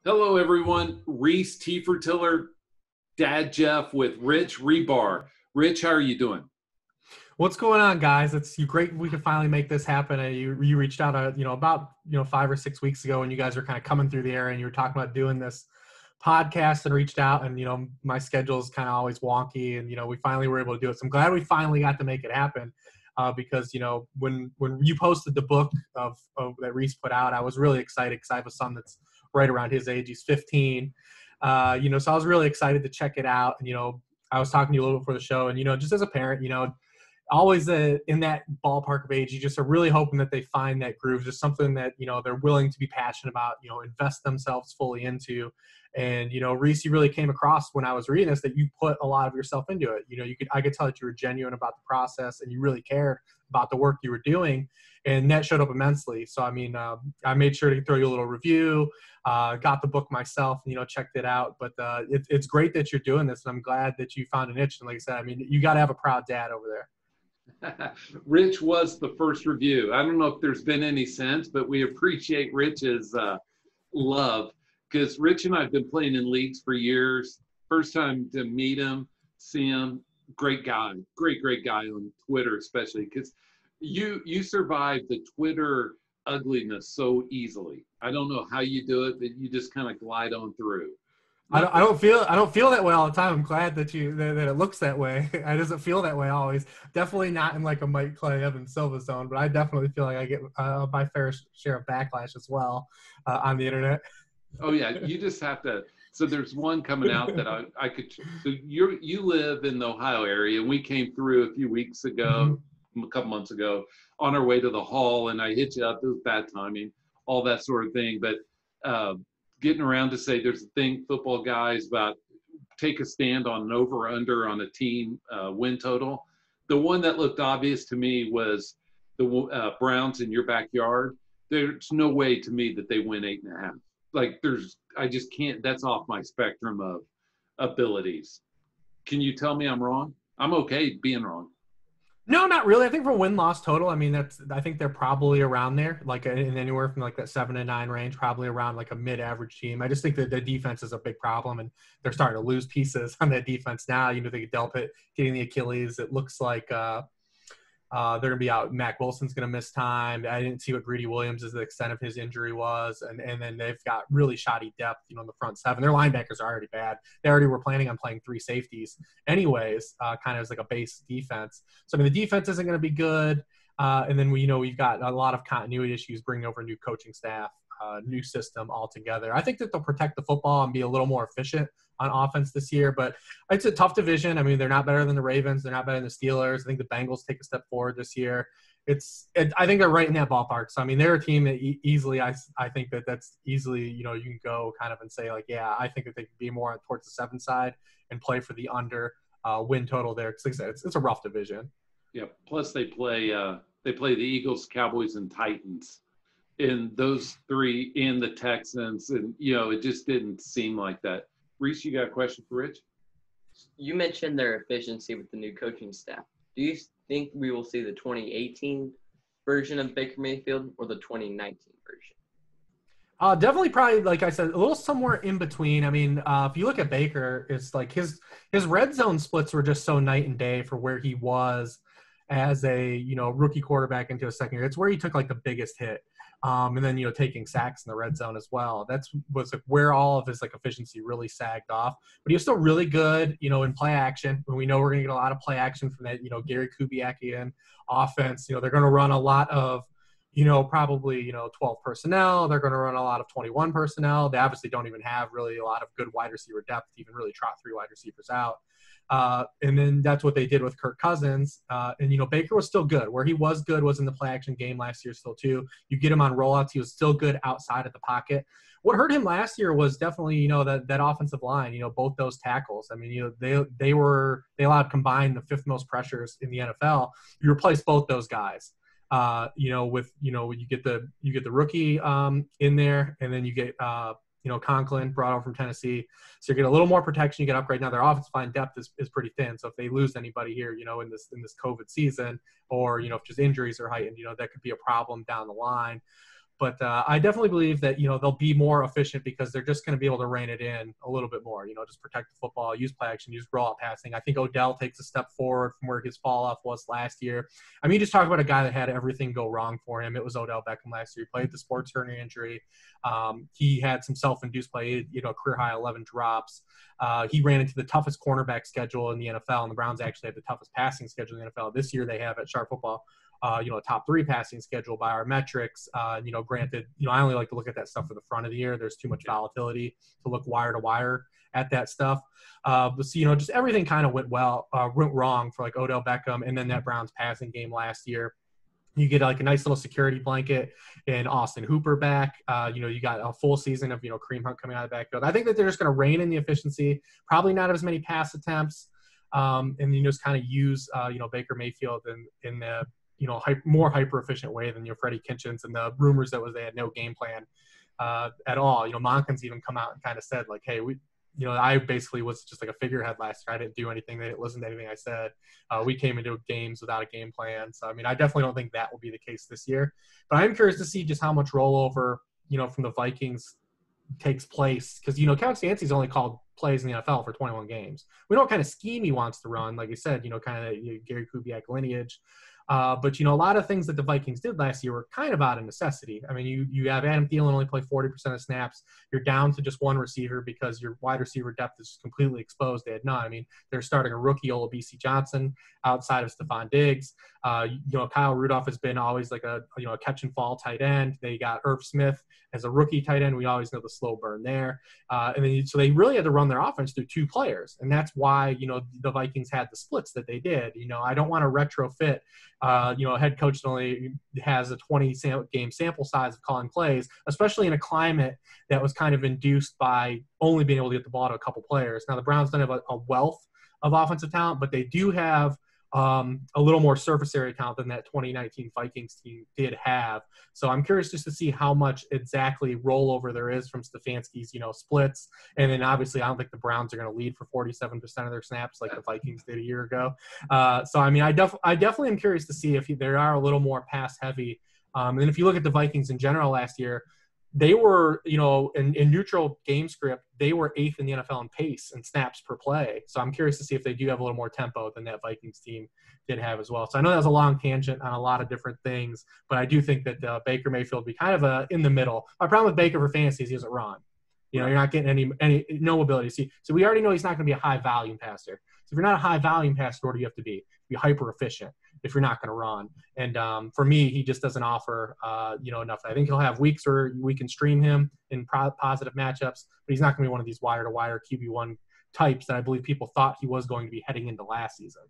Hello, everyone. Rhys T. Fertiller, Dad Jeff with Rich Hribar. Rich, how are you doing? What's going on, guys? It's great we could finally make this happen. You reached out, about 5 or 6 weeks ago, and you guys were kind of coming through the air, and you were talking about doing this podcast, and reached out, and my schedule is kind of always wonky, and we finally were able to do it. So I'm glad we finally got to make it happen, because when you posted the book of that Rhys put out, I was really excited because I have a son that's right around his age. He's 15. So I was really excited to check it out, and I was talking to you a little before the show, and just as a parent, always in that ballpark of age, you just are really hoping that they find that groove, just something that they're willing to be passionate about, invest themselves fully into. And Rhys, you really came across when I was reading this that you put a lot of yourself into it. I could tell that you were genuine about the process and you really cared about the work you were doing, and that showed up immensely. So I made sure to throw you a little review, got the book myself, checked it out. But it's great that you're doing this, and I'm glad that you found an itch. And like I said, you got to have a proud dad over there. Rich was the first review. I don't know if there's been any since, but we appreciate Rich's love, because Rich and I have been playing in leagues for years. First time to meet him, see him, great guy, great guy on Twitter, especially because you survived the Twitter ugliness so easily. I don't know how you do it, but you just kind of glide on through. I don't feel that way all the time. I'm glad that it looks that way. It doesn't feel that way always. Definitely not in like a Mike Clay, Evan Silva zone, but I definitely feel like I get my fair share of backlash as well on the internet. Oh yeah, you just have to. So there's one coming out that I could. So you live in the Ohio area, and we came through a few weeks ago, a couple months ago, on our way to the hall, and I hit you up. It was bad timing, all that sort of thing. But getting around to say there's a thing, football guys, about take a stand on an over under on a team win total. The one that looked obvious to me was the Browns in your backyard. There's no way to me that they win 8.5. Like I just can't. That's off my spectrum of abilities. Can you tell me I'm wrong? I'm okay being wrong. No, not really. I think for win-loss total, I think they're probably around there, like in anywhere from like that 7 to 9 range, probably around like a mid-average team. I just think that the defense is a big problem, and they're starting to lose pieces on that defense now. They get Delpit getting the Achilles. It looks like they're going to be out. Mac Wilson's going to miss time. I didn't see what Greedy Williams' the extent of his injury was. And then they've got really shoddy depth, in the front seven. Their linebackers are already bad. They already were planning on playing 3 safeties anyways, kind of as like a base defense. So, the defense isn't going to be good. And then we've got a lot of continuity issues bringing over new coaching staff, new system altogether. I think that they'll protect the football and be a little more efficient on offense this year, but it's a tough division. They're not better than the Ravens. They're not better than the Steelers. I think the Bengals take a step forward this year. I think they're right in that ballpark. So, they're a team that easily, I think that's easily, you can go kind of and say like, yeah, I think that they could be more towards the 7 side and play for the under win total there. Cause like I said, it's a rough division. Yeah. Plus they play the Eagles, Cowboys, and Titans. In those 3 in the Texans, and it just didn't seem like that. Rhys, you got a question for Rich? You mentioned their efficiency with the new coaching staff. Do you think we will see the 2018 version of Baker Mayfield or the 2019 version? Definitely, probably, like I said, a little somewhere in between. If you look at Baker, it's like his red zone splits were just so night and day for where he was as a rookie quarterback into a second year. It's where he took like the biggest hit. And then, taking sacks in the red zone as well. Was like where all of his like efficiency really sagged off. But he was still really good, in play action. And we know we're going to get a lot of play action from that, Gary Kubiakian offense. They're going to run a lot of, probably, 12 personnel. They're going to run a lot of 21 personnel. They obviously don't even have really a lot of good wide receiver depth to even really trot 3 wide receivers out. And then that's what they did with Kirk Cousins. And Baker was still good. Where he was good was in the play action game last year still too. You get him on rollouts. He was still good outside of the pocket. What hurt him last year was definitely, that offensive line, both those tackles. They allowed combined the 5th most pressures in the NFL. You replace both those guys. You get the rookie in there, and then you get Conklin brought over from Tennessee. So you get a little more protection. You get upgrade. Now their offensive line depth is pretty thin. So if they lose anybody here, in this COVID season, or if just injuries are heightened, that could be a problem down the line. But I definitely believe that, they'll be more efficient because they're just going to be able to rein it in a little bit more, just protect the football, use play action, use rollout passing. I think Odell takes a step forward from where his fall off was last year. I mean, you just talk about a guy that had everything go wrong for him. It was Odell Beckham last year. He played the sports hernia injury. He had some self-induced play, career high 11 drops. He ran into the toughest cornerback schedule in the NFL, and the Browns actually had the toughest passing schedule in the NFL. This year they have at Sharp Football, a top 3 passing schedule by our metrics. Granted, I only like to look at that stuff for the front of the year. There's too much volatility to look wire to wire at that stuff. But so, just everything kind of went wrong for like Odell Beckham, and then that Browns passing game last year. You get like a nice little security blanket in Austin Hooper back. You got a full season of, Kareem Hunt coming out of the backfield. I think that they're just going to rein in the efficiency, probably not as many pass attempts, and just kind of use, Baker Mayfield in the, more hyper-efficient way than, Freddie Kitchens, and the rumors that was they had no game plan at all. Monken's even come out and kind of said like, hey, I basically was just like a figurehead last year. I didn't do anything. They didn't listen to anything I said. We came into games without a game plan. So, I mean, I definitely don't think that will be the case this year. But I'm curious to see just how much rollover, from the Vikings takes place. Because, Kevin Stefanski's only called plays in the NFL for 21 games. We know what kind of scheme he wants to run. Like you said, kind of Gary Kubiak lineage. But, a lot of things that the Vikings did last year were kind of out of necessity. I mean, you have Adam Thielen only play 40% of snaps. You're down to just one receiver because your wide receiver depth is completely exposed. They had none. I mean, they're starting a rookie, Olabisi Johnson, outside of Stephon Diggs. Kyle Rudolph has been always like a catch and fall tight end. They got Irv Smith as a rookie tight end. We always know the slow burn there. So they really had to run their offense through 2 players. And that's why, the Vikings had the splits that they did. I don't want to retrofit a head coach that only has a 20-game sample size of calling plays, especially in a climate that was kind of induced by only being able to get the ball to a couple players. Now, the Browns don't have a wealth of offensive talent, but they do have a little more surface area talent than that 2019 Vikings team did have. So I'm curious just to see how much exactly rollover there is from Stefanski's, splits. And then obviously I don't think the Browns are going to lead for 47% of their snaps like the Vikings did a year ago. So, I mean, I definitely am curious to see if there are a little more pass heavy. And if you look at the Vikings in general last year, they were, in neutral game script, they were 8th in the NFL in pace and snaps per play. So I'm curious to see if they do have a little more tempo than that Vikings team did have as well. So I know that was a long tangent on a lot of different things, but I do think that Baker Mayfield will be kind of in the middle. My problem with Baker for fantasy is he doesn't run. You're not getting no mobility. See, so we already know he's not going to be a high volume passer. So if you're not a high volume passer, what do you have to be? Be hyper efficient if you're not going to run. And for me, he just doesn't offer, enough. I think he'll have weeks where we can stream him in positive matchups, but he's not going to be one of these wire-to-wire QB1 types that I believe people thought he was going to be heading into last season.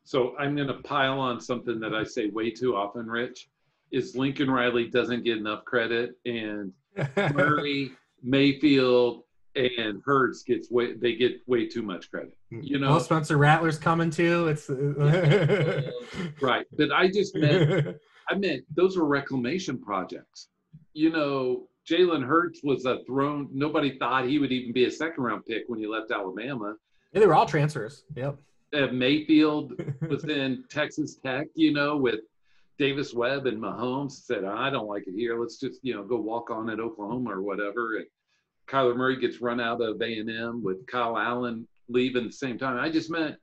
So I'm going to pile on something that I say way too often, Rich, is Lincoln Riley doesn't get enough credit, and Murray, Mayfield, and Hurts get way too much credit. Well, Spencer Rattler's coming too. It's right, but I meant those were reclamation projects. Jalen Hurts was a thrown. Nobody thought he would even be a 2nd-round pick when he left Alabama. Yeah, they were all transfers. Yep. Mayfield was in Texas Tech. With Davis Webb and Mahomes, said, I don't like it here. Let's just go walk on at Oklahoma or whatever. And Kyler Murray gets run out of A&M with Kyle Allen leaving at the same time. I just meant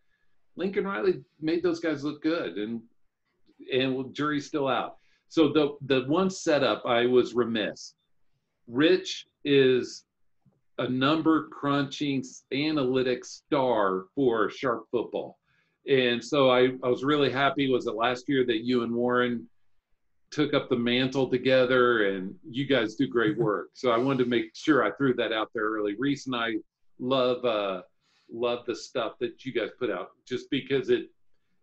Lincoln Riley made those guys look good, and jury's still out. So the one setup I was remiss. Rich is a number crunching analytics star for Sharp Football. And so I was really happy. Was it last year that you and Warren took up the mantle together, and you guys do great work. So I wanted to make sure I threw that out there early. Rhys and I love the stuff that you guys put out, just because it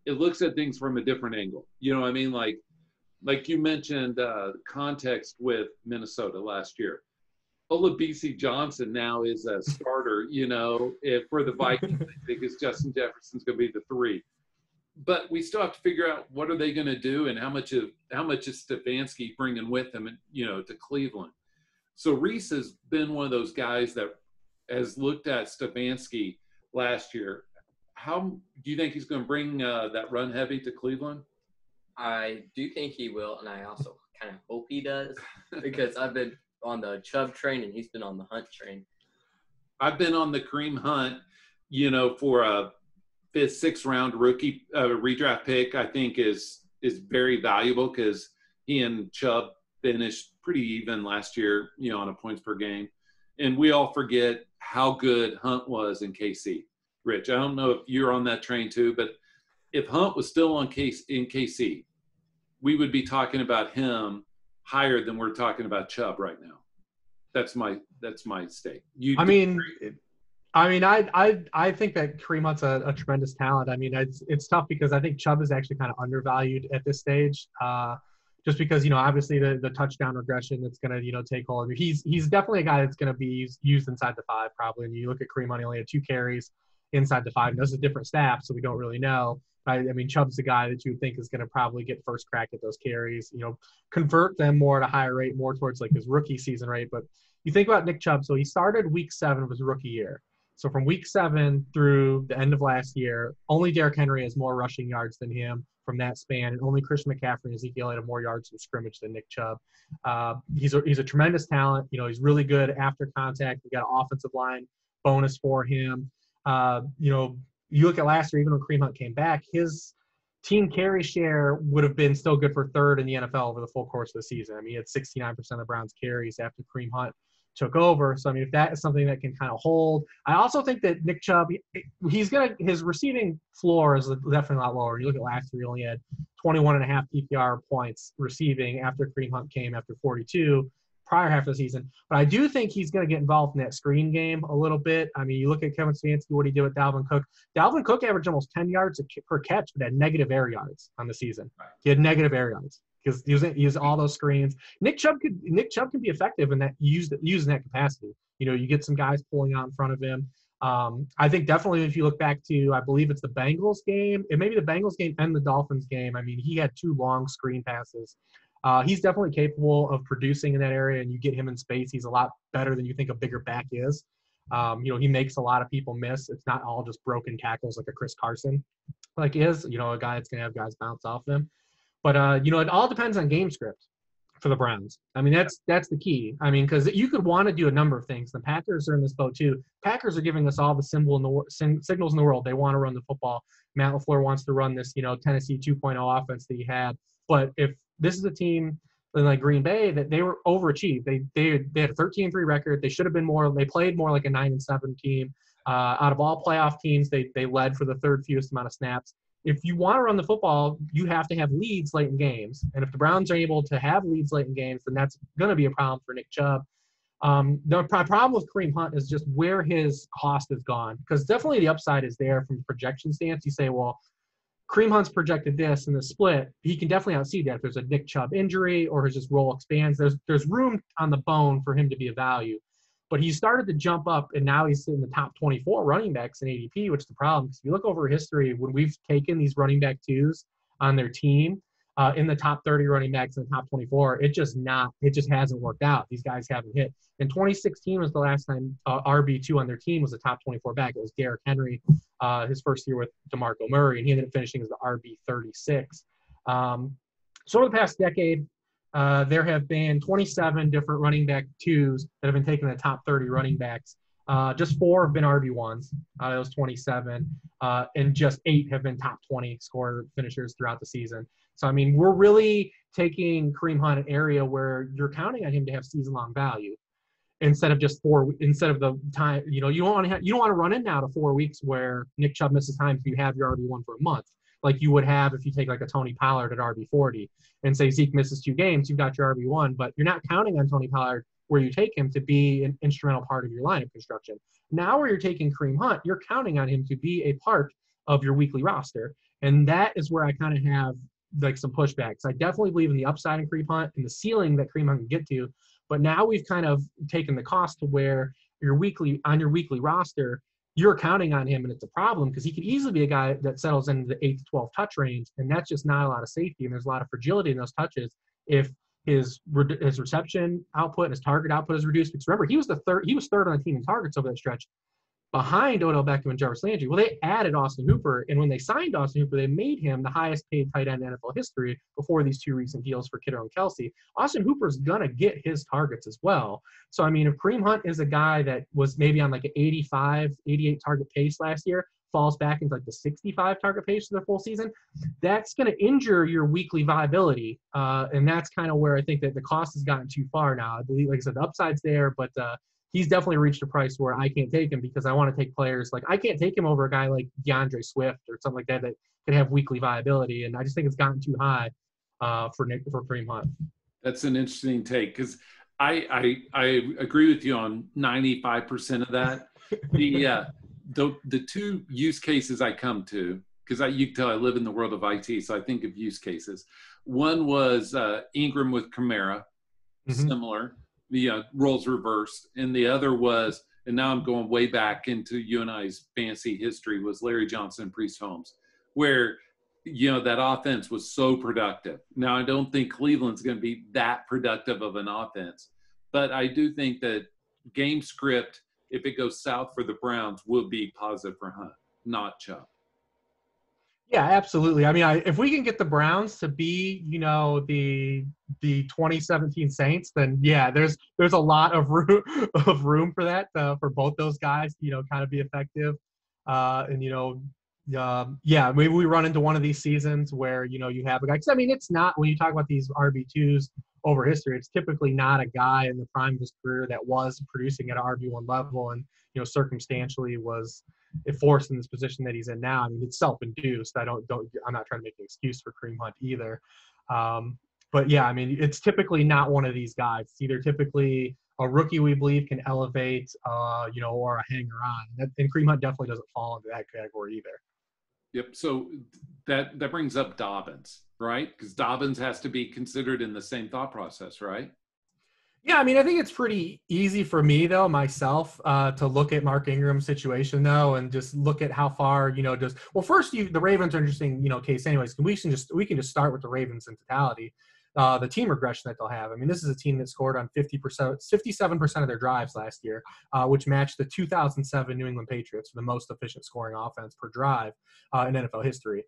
looks at things from a different angle. You know what I mean? Like you mentioned context with Minnesota last year. Olabisi Johnson now is a starter, if for the Vikings, I think it's Justin Jefferson's going to be the 3. But we still have to figure out what are they going to do, and how much is Stefanski bringing with him, to Cleveland. So Rhys has been one of those guys that has looked at Stefanski last year. How do you think he's going to bring that run heavy to Cleveland? I do think he will, and I also kind of hope he does because I've been on the Chubb train and he's been on the Hunt train. I've been on the Kareem Hunt, for a 5th, 6th round rookie redraft pick. I think is very valuable because he and Chubb finished pretty even last year, on a points per game. And we all forget how good Hunt was in KC. Rich, I don't know if you're on that train too, but if Hunt was still in KC, we would be talking about him higher than we're talking about Chubb right now. That's my stake. I think that Kareem Hunt's a tremendous talent. I mean, it's tough because I think Chubb is actually kind of undervalued at this stage. Just because, obviously the touchdown regression that's going to, take hold. I mean, he's definitely a guy that's going to be used inside the 5 probably. And you look at Kareem Hunt, he only had 2 carries inside the 5. And those are different staff, so we don't really know. I mean, Chubb's the guy that you would think is going to probably get first crack at those carries, convert them more at a higher rate, more towards like his rookie season rate. But you think about Nick Chubb, so he started week 7 of his rookie year. So from week 7 through the end of last year, only Derrick Henry has more rushing yards than him from that span, and only Christian McCaffrey and Ezekiel had more yards from scrimmage than Nick Chubb. He's a tremendous talent. He's really good after contact. We got an offensive line bonus for him. You look at last year, even when Kareem Hunt came back, his team carry share would have been still good for 3rd in the NFL over the full course of the season. I mean, he had 69% of the Browns carries after Kareem Hunt took over. So, I mean, if that is something that can kind of hold. I also think that Nick Chubb, his receiving floor is definitely a lot lower. You look at last year, he only had 21.5 PPR points receiving after Kareem Hunt came after 42 prior half of the season. But I do think he's going to get involved in that screen game a little bit. I mean, you look at Kevin Stefanski, what he did with Dalvin Cook. Dalvin Cook averaged almost 10 yards per catch, but had negative air yards on the season. He had negative air yards because he used all those screens. Nick Chubb can be effective in that using that capacity. You get some guys pulling out in front of him. I think definitely if you look back to, I believe it's the Bengals game, it may be the Bengals game and the Dolphins game. I mean, he had 2 long screen passes. He's definitely capable of producing in that area, and you get him in space. He's a lot better than you think a bigger back is. He makes a lot of people miss. It's not all just broken tackles like a Chris Carson is, a guy that's going to have guys bounce off him. But, it all depends on game script for the Browns. I mean, that's the key. I mean, because you could want to do a number of things. The Packers are in this boat too. Packers are giving us all the signals in the world. They want to run the football. Matt LaFleur wants to run this, Tennessee 2.0 offense that he had. But if this is a team like Green Bay that they were overachieved, they had a 13-3 record. They should have been more. They played more like a 9-7 team. Out of all playoff teams, they led for the 3rd fewest amount of snaps. If you want to run the football, you have to have leads late in games. And if the Browns are able to have leads late in games, then that's going to be a problem for Nick Chubb. The problem with Kareem Hunt is just where his cost has gone, because definitely the upside is there from a projection stance. You say, well, Kareem Hunt's projected this in the split. He can definitely outsee that if there's a Nick Chubb injury or his role expands. There's room on the bone for him to be a value. But he started to jump up, and now he's in the top 24 running backs in ADP, which is the problem. Because if you look over history, when we've taken these running back 2s on their team in the top 30 running backs in the top 24, it just hasn't worked out. These guys haven't hit. In 2016 was the last time RB2 on their team was a top 24 back. It was Derrick Henry, his first year with DeMarco Murray, and he ended up finishing as the RB36. So over the past decade, there have been 27 different running back 2s that have been taken in the top 30 running backs. Just 4 have been RB1s out of those 27, and just 8 have been top 20 scorer finishers throughout the season. So, I mean, we're really taking Kareem Hunt an area where you're counting on him to have season-long value instead of the time. You don't want to run in now to 4 weeks where Nick Chubb misses time if you have your RB1 for a month, like you would have if you take like a Tony Pollard at RB40 and say Zeke misses 2 games, you've got your RB1, but you're not counting on Tony Pollard where you take him to be an instrumental part of your lineup construction. Now where you're taking Kareem Hunt, you're counting on him to be a part of your weekly roster. And that is where I kind of have like some pushbacks. I definitely believe in the upside in Kareem Hunt and the ceiling that Kareem Hunt can get to, but now we've kind of taken the cost to where your weekly roster, you're counting on him, and it's a problem because he could easily be a guy that settles into the 8 to 12 touch range, and that's just not a lot of safety, and there's a lot of fragility in those touches if his reception output and his target output is reduced. Because remember, he was third on the team in targets over that stretch, behind Odell Beckham and Jarvis Landry. Well, they added Austin Hooper, and when they signed Austin Hooper, they made him the highest paid tight end in NFL history before these two recent deals for Kittle and Kelsey. Austin Hooper's going to get his targets as well. So, I mean, if Kareem Hunt is a guy that was maybe on like an 85, 88 target pace last year, falls back into like the 65 target pace for the full season, that's going to injure your weekly viability. And that's kind of where I think that the cost has gotten too far now. I believe, like I said, the upside's there, but he's definitely reached a price where I can't take him because I want to take players. Like, I can't take him over a guy like DeAndre Swift or something like that that could have weekly viability. And I just think it's gotten too high for Kareem Hunt. That's an interesting take because I agree with you on 95% of that. The two use cases I come to, because you can tell I live in the world of IT, so I think of use cases. One was Ingram with Kamara, similar, the roles reversed. And the other was, and now I'm going way back into you and I's fantasy history, was Larry Johnson and Priest Holmes, where, that offense was so productive. Now, I don't think Cleveland's going to be that productive of an offense, but I do think that game script, if it goes south for the Browns, will be positive for Hunt, not Chubb. Yeah, absolutely. I mean, if we can get the Browns to be, the 2017 Saints, then yeah, there's a lot of room for that for both those guys, kind of be effective. Maybe we run into one of these seasons where you have a guy. Because I mean, it's not, when you talk about these RB2s over history, it's typically not a guy in the prime of his career that was producing at an RB1 level and circumstantially was forced in this position that he's in now. I mean, it's self-induced. I'm not trying to make an excuse for Kareem Hunt either. But yeah, I mean, it's typically not one of these guys. It's either typically a rookie we believe can elevate, or a hanger-on. And Kareem Hunt definitely doesn't fall into that category either. Yep. So that brings up Dobbins, right? Because Dobbins has to be considered in the same thought process, right? Yeah, I mean, I think it's pretty easy for me, though, myself, to look at Mark Ingram's situation, though, and just look at how far, first, the Ravens are an interesting, case anyways. We can just start with the Ravens in totality. The team regression that they'll have. I mean, this is a team that scored on 57% of their drives last year, which matched the 2007 New England Patriots for the most efficient scoring offense per drive in NFL history.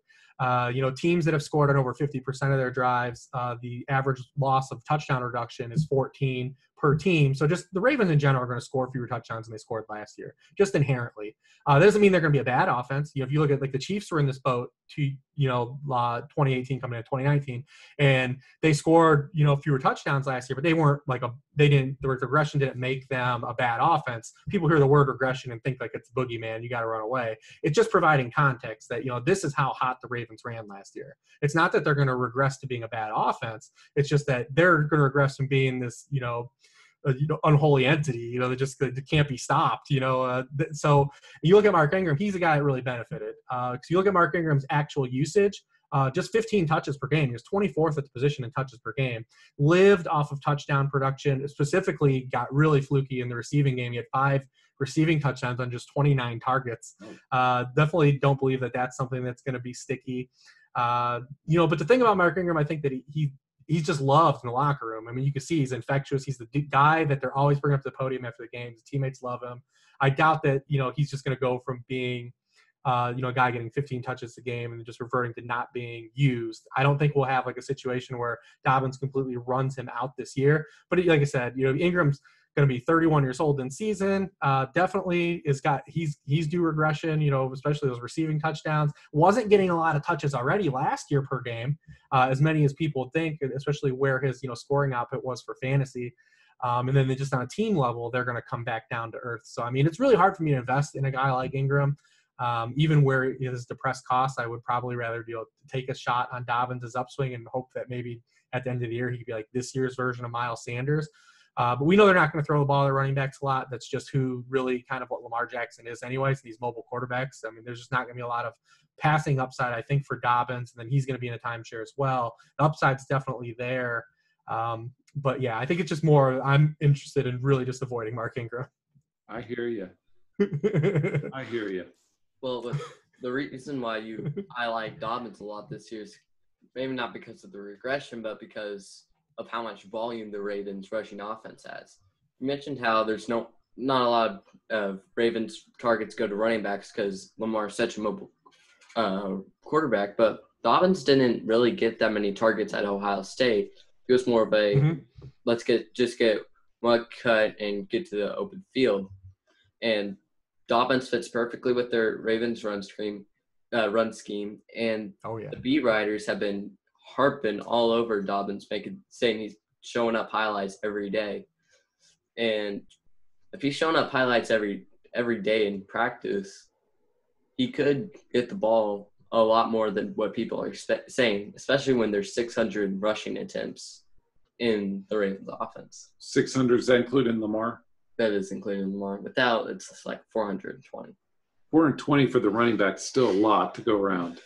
Teams that have scored on over 50% of their drives, the average loss of touchdown reduction is 14 per team. So just the Ravens in general are going to score fewer touchdowns than they scored last year, just inherently. That doesn't mean they're going to be a bad offense. If you look at, like, the Chiefs were in this boat to 2018 coming into 2019, and they scored fewer touchdowns last year, but they weren't the regression didn't make them a bad offense. People hear the word regression and think like it's boogeyman, you got to run away. It's just providing context that this is how hot the Ravens ran last year. It's not that they're going to regress to being a bad offense. It's just that they're going to regress from being this unholy entity, that can't be stopped, so you look at Mark Ingram, he's a guy that really benefited. So you look at Mark Ingram's actual usage, just 15 touches per game. He was 24th at the position in touches per game, lived off of touchdown production, specifically got really fluky in the receiving game. He had 5 receiving touchdowns on just 29 targets. Definitely don't believe that that's something that's going to be sticky. But the thing about Mark Ingram, I think that he's just loved in the locker room. I mean, you can see he's infectious. He's the guy that they're always bringing up to the podium after the games. His teammates love him. I doubt that, he's just going to go from being, a guy getting 15 touches a game and just reverting to not being used. I don't think we'll have like a situation where Dobbins completely runs him out this year. But like I said, Ingram's going to be 31 years old in season. Definitely he's due regression, especially those receiving touchdowns. Wasn't getting a lot of touches already last year per game, as many as people think, especially where his, scoring output was for fantasy. And then just on a team level, they're going to come back down to earth. So, I mean, it's really hard for me to invest in a guy like Ingram. Even where his depressed costs, I would probably rather take a shot on Dobbins' upswing and hope that maybe at the end of the year he could be like this year's version of Miles Sanders. But we know they're not going to throw the ball to their running backs a lot. That's just who really kind of what Lamar Jackson is anyways, these mobile quarterbacks. I mean, there's just not going to be a lot of passing upside, I think, for Dobbins, and then he's going to be in a timeshare as well. The upside's definitely there. But, yeah, I think it's just more I'm interested in really just avoiding Mark Ingram. I hear you. I hear you. Well, the reason why I like Dobbins a lot this year is maybe not because of the regression, but because of how much volume the Ravens rushing offense has. You mentioned how there's no not a lot of Ravens targets go to running backs because Lamar's such a mobile quarterback, but Dobbins didn't really get that many targets at Ohio State. It was more of a let's get one cut and get to the open field. And Dobbins fits perfectly with their Ravens run scheme. And the beat writers have been harping all over Dobbins, saying he's showing up highlights every day. And if he's showing up highlights every day in practice, he could get the ball a lot more than what people are saying, especially when there's 600 rushing attempts in the Ravens offense. 600, is that including Lamar? That is including Lamar. Without, it's just like 420. 420 for the running back is still a lot to go around.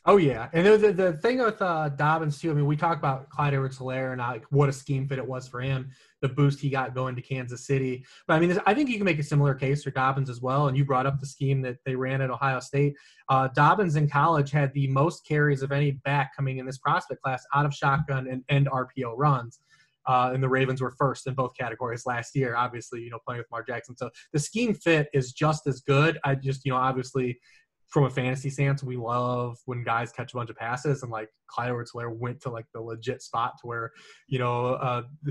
Oh, yeah. And the thing with Dobbins, too, I mean, we talk about Clyde Edwards-Helaire and like what a scheme fit it was for him, the boost he got going to Kansas City. But, I mean, I think you can make a similar case for Dobbins as well. And you brought up the scheme that they ran at Ohio State. Dobbins in college had the most carries of any back coming in this prospect class out of shotgun and RPO runs. And the Ravens were first in both categories last year, obviously, playing with Mark Jackson. So the scheme fit is just as good. I just, obviously – from a fantasy stance, we love when guys catch a bunch of passes, and like Clyde Edwards-Helaire went to like the legit spot to where,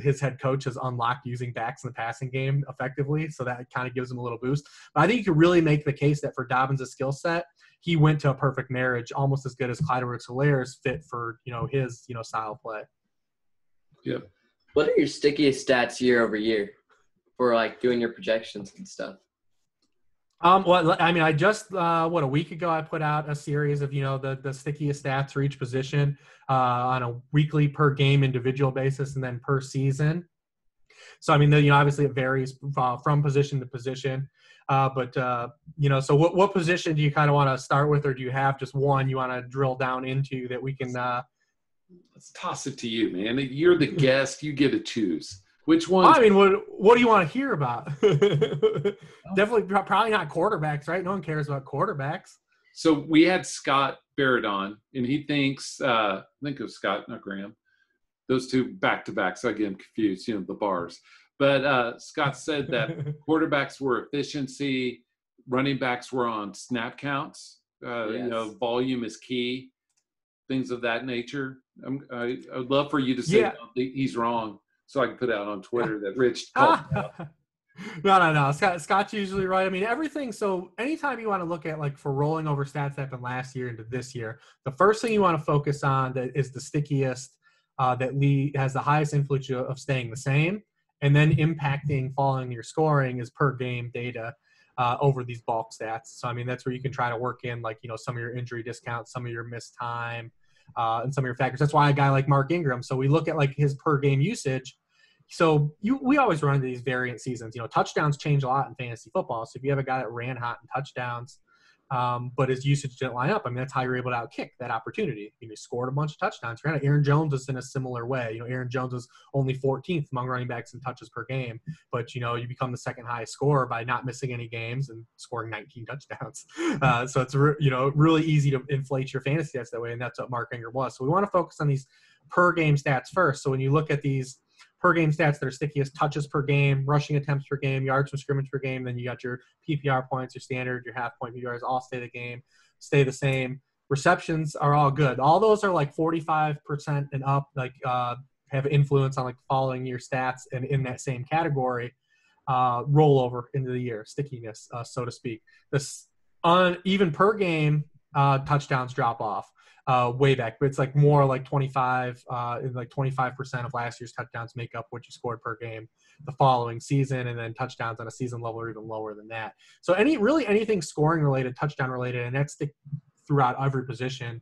his head coach has unlocked using backs in the passing game effectively. So that kind of gives him a little boost. But I think you could really make the case that for Dobbins' skill set, he went to a perfect marriage, almost as good as Clyde Edwards-Helaire's fit for, his, style play. Yep. What are your stickiest stats year over year for like doing your projections and stuff? Well, I mean, I just, a week ago, I put out a series of, the stickiest stats for each position on a weekly per game individual basis and then per season. So, I mean, obviously it varies from position to position. So what position do you kind of want to start with, or do you have just one you want to drill down into that we can let's toss it to you, man. You're the guest. You get to choose. Which one? I mean, what do you want to hear about? Definitely, probably not quarterbacks, right? No one cares about quarterbacks. So we had Scott Barrett on, and he thinks, I think it was Scott, not Graham. Those two back-to-back, so I get him confused, the bars. But Scott said that quarterbacks were efficiency, running backs were on snap counts. Yes. Volume is key, things of that nature. I would love for you to say he's wrong, so I can put out on Twitter that Rich called out. No. Scott's usually right. I mean, everything. So anytime you want to look at like for rolling over stats that happened last year into this year, the first thing you want to focus on that is the stickiest, that has the highest influence of staying the same and then impacting following your scoring is per game data over these bulk stats. So, I mean, that's where you can try to work in like, some of your injury discounts, some of your missed time, and some of your factors. That's why a guy like Mark Ingram. So we look at like his per game usage. So we always run into these variant seasons. Touchdowns change a lot in fantasy football. So if you have a guy that ran hot in touchdowns, but his usage didn't line up, I mean, that's how you're able to outkick that opportunity. He scored a bunch of touchdowns. Granted, Aaron Jones is in a similar way. Aaron Jones is only 14th among running backs in touches per game, but you become the second highest scorer by not missing any games and scoring 19 touchdowns. So it's really easy to inflate your fantasy stats that way, and that's what Mark Ingram was. So we want to focus on these per game stats first. So when you look at these per game stats that are stickiest, touches per game, rushing attempts per game, yards from scrimmage per game, then you got your PPR points, your standard, your half point PPRs all stay the same. Receptions are all good. All those are like 45% and up, like have influence on like following your stats and in that same category, roll over into the year, stickiness, so to speak. This even per game touchdowns drop off. Way back, but it's like more like 25% of last year's touchdowns make up what you scored per game the following season, and then touchdowns on a season level are even lower than that. So anything scoring related, touchdown related, and that's throughout every position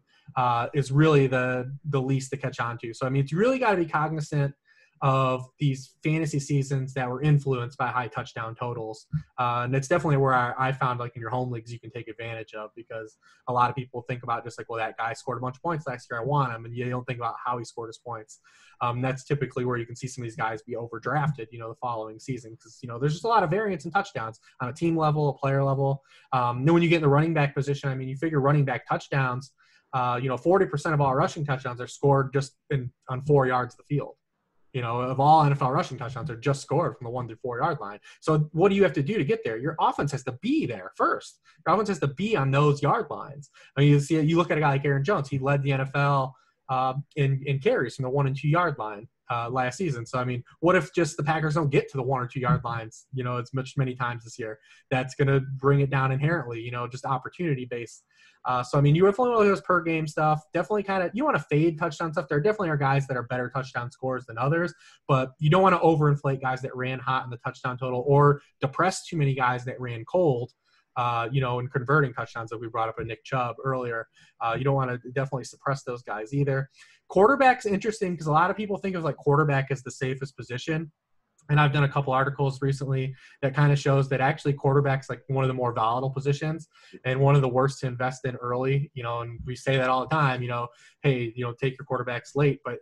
is really the least to catch on to. So I mean, it's really got to be cognizant of these fantasy seasons that were influenced by high touchdown totals. And it's definitely where I found like in your home leagues you can take advantage of, because a lot of people think about just like, well, that guy scored a bunch of points last year, I want him. And you don't think about how he scored his points. That's typically where you can see some of these guys be overdrafted, the following season, because, there's just a lot of variance in touchdowns on a team level, a player level. Then when you get in the running back position, I mean, you figure running back touchdowns, 40% of all rushing touchdowns are scored just on 4 yards of the field. of all NFL rushing touchdowns are just scored from the 1 through 4 yard line. So what do you have to do to get there? Your offense has to be there first. Your offense has to be on those yard lines. I mean, you look at a guy like Aaron Jones. He led the NFL in carries from the 1 and 2 yard line last season. So, I mean, what if just the Packers don't get to the 1 or 2 yard lines, as many times this year? That's going to bring it down inherently, just opportunity based. So, I mean, you definitely want to those per game stuff. Definitely you want to fade touchdown stuff. There definitely are guys that are better touchdown scorers than others, but you don't want to overinflate guys that ran hot in the touchdown total or depress too many guys that ran cold. In converting touchdowns that we brought up in Nick Chubb earlier. You don't want to definitely suppress those guys either. Quarterback's interesting because a lot of people think of like quarterback as the safest position. And I've done a couple articles recently that kind of shows that actually quarterback's like one of the more volatile positions and one of the worst to invest in early, and we say that all the time, hey, take your quarterbacks late, but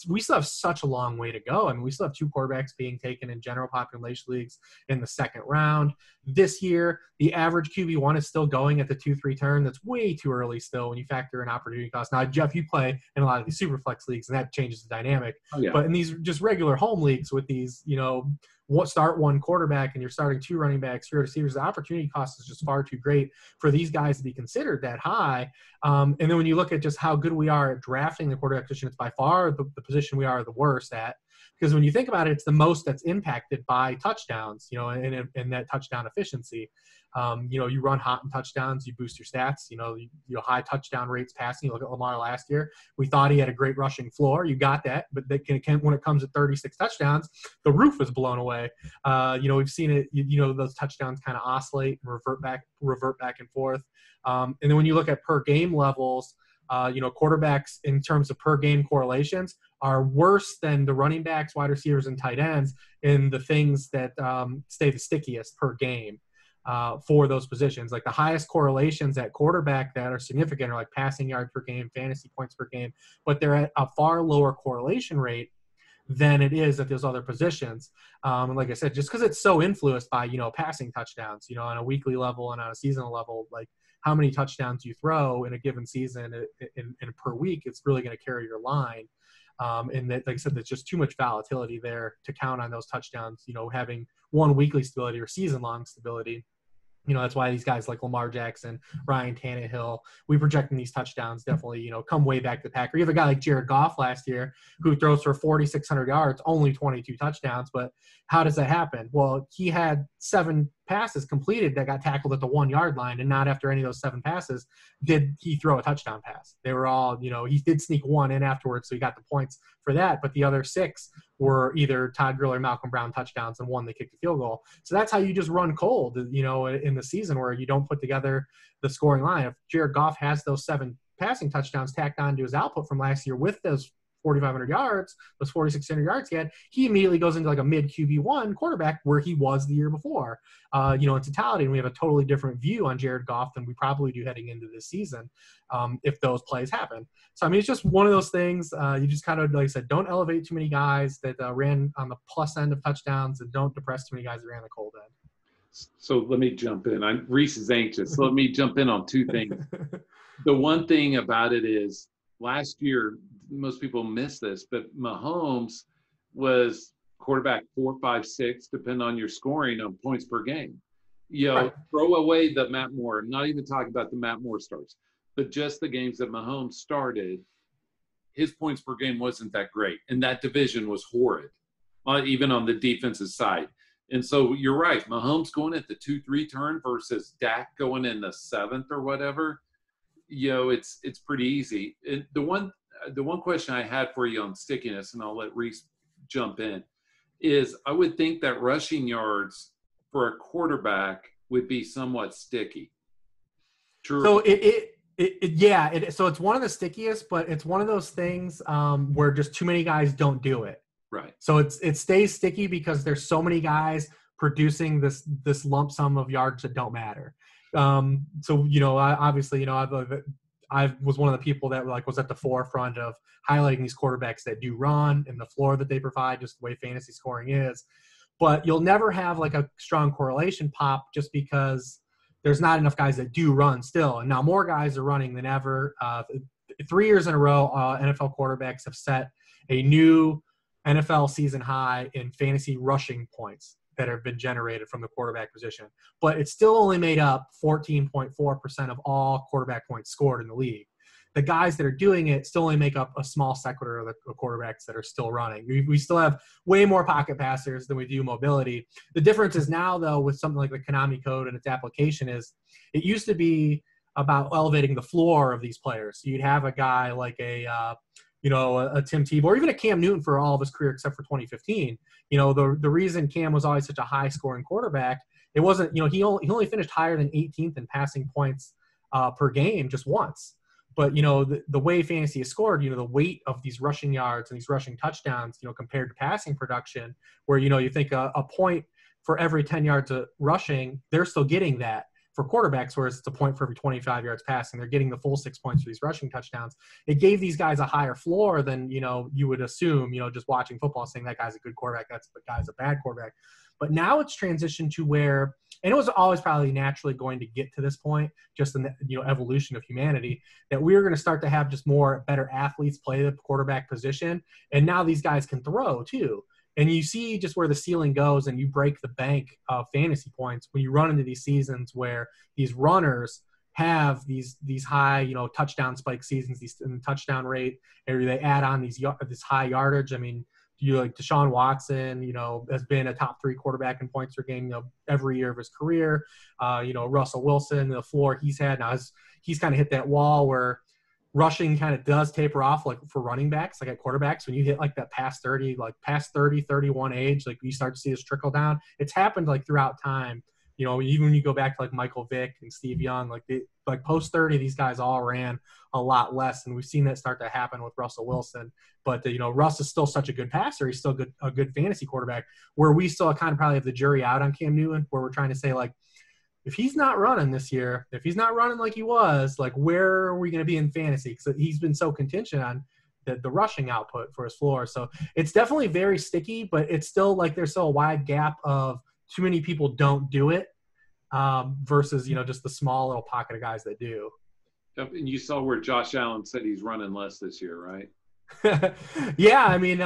we still have such a long way to go. I mean, we still have 2 quarterbacks being taken in general population leagues in the 2nd round. This year, the average QB1 is still going at the 2-3 turn. That's way too early still when you factor in opportunity cost. Now, Jeff, you play in a lot of these super flex leagues, and that changes the dynamic. Oh, yeah. But in these just regular home leagues with these, start 1 quarterback and you're starting 2 running backs, 3 receivers, the opportunity cost is just far too great for these guys to be considered that high. And then when you look at just how good we are at drafting the quarterback position, it's by far the position we are the worst at. Because when you think about it, it's the most that's impacted by touchdowns, and that touchdown efficiency. You run hot in touchdowns, you boost your stats, high touchdown rates passing. You look at Lamar last year. We thought he had a great rushing floor. You got that. But when it comes to 36 touchdowns, the roof is blown away. We've seen it, those touchdowns kind of oscillate and revert back and forth. And then when you look at per game levels, quarterbacks in terms of per game correlations are worse than the running backs, wide receivers, and tight ends in the things that stay the stickiest per game for those positions. Like the highest correlations at quarterback that are significant are like passing yards per game, fantasy points per game, but they're at a far lower correlation rate than it is at those other positions. And like I said, just because it's so influenced by, passing touchdowns, on a weekly level and on a seasonal level, like how many touchdowns you throw in a given season and per week, it's really going to carry your line. And that, like I said, there's just too much volatility there to count on those touchdowns, having one weekly stability or season-long stability. That's why these guys like Lamar Jackson, Ryan Tannehill, we project these touchdowns definitely, come way back to Packer. You have a guy like Jared Goff last year who throws for 4,600 yards, only 22 touchdowns. But how does that happen? Well, he had 7 passes completed that got tackled at the 1 yard line, and not after any of those 7 passes did he throw a touchdown pass. They were all, he did sneak 1 in afterwards, so he got the points for that. But the other 6 were either Todd Gurley or Malcolm Brown touchdowns, and 1 they kicked a field goal. So that's how you just run cold, in the season where you don't put together the scoring line. If Jared Goff has those 7 passing touchdowns tacked on to his output from last year with those 4,500 yards, those 4,600 yards he immediately goes into like a mid QB1 quarterback where he was the year before, in totality. And we have a totally different view on Jared Goff than we probably do heading into this season if those plays happen. So, I mean, it's just one of those things. You just kind of, like I said, don't elevate too many guys that ran on the plus end of touchdowns and don't depress too many guys that ran the cold end. So let me jump in. Rhys is anxious. So let me jump in on 2 things. The one thing about it is last year, most people miss this, but Mahomes was quarterback 4, 5, 6, depending on your scoring on points per game. Right. Throw away the Matt Moore. I'm not even talking about the Matt Moore starts, but just the games that Mahomes started, his points per game wasn't that great. And that division was horrid, even on the defensive side. And so you're right. Mahomes going at the 2-3 turn versus Dak going in the 7th or whatever. It's pretty easy. And the one question I had for you on stickiness, and I'll let Rhys jump in, is I would think that rushing yards for a quarterback would be somewhat sticky. True. So so it's one of the stickiest, but it's one of those things where just too many guys don't do it. Right. So it stays sticky because there's so many guys producing this lump sum of yards that don't matter. I was one of the people that was at the forefront of highlighting these quarterbacks that do run and the floor that they provide, just the way fantasy scoring is. But you'll never have like a strong correlation pop just because there's not enough guys that do run still. And now more guys are running than ever. 3 years in a row, NFL quarterbacks have set a new NFL season high in fantasy rushing points that have been generated from the quarterback position. But it still only made up 14.4% of all quarterback points scored in the league. The guys that are doing it still only make up a small sector of the quarterbacks that are still running. We still have way more pocket passers than we do mobility. The difference is now, though, with something like the Konami code and its application is it used to be about elevating the floor of these players. So you'd have a guy like a Tim Tebow or even a Cam Newton for all of his career except for 2015. The reason Cam was always such a high-scoring quarterback, it wasn't, he only finished higher than 18th in passing points per game just once. But, the way fantasy is scored, the weight of these rushing yards and these rushing touchdowns, compared to passing production, where, you think a point for every 10 yards of rushing, they're still getting that for quarterbacks, whereas it's a point for every 25 yards passing. They're getting the full 6 points for these rushing touchdowns. It gave these guys a higher floor than, you would assume, just watching football, saying that guy's a good quarterback, that guy's a bad quarterback. But now it's transitioned to where, and it was always probably naturally going to get to this point, just in the evolution of humanity, that we were going to start to have just better athletes play the quarterback position. And now these guys can throw too. And you see just where the ceiling goes, and you break the bank of fantasy points when you run into these seasons where these runners have these high, touchdown spike seasons, these touchdown rate, or they add on this high yardage. I mean, Deshaun Watson, has been a top 3 quarterback in points per game, every year of his career. Russell Wilson, the floor he's had now, he's kind of hit that wall where rushing kind of does taper off, like for running backs, like at quarterbacks, when you hit like that past 30, 31 age, like you start to see this trickle down. It's happened like throughout time. Even when you go back to like Michael Vick and Steve Young, like post 30, these guys all ran a lot less, and we've seen that start to happen with Russell Wilson. But Russ is still such a good passer; he's still a good fantasy quarterback. Where we still kind of probably have the jury out on Cam Newton, where we're trying to say like, if he's not running this year, if he's not running like he was, like where are we going to be in fantasy? Because he's been so contingent on the rushing output for his floor. So it's definitely very sticky, but it's still like there's still a wide gap of too many people don't do it versus, just the small little pocket of guys that do. And you saw where Josh Allen said he's running less this year, right? Yeah, I mean,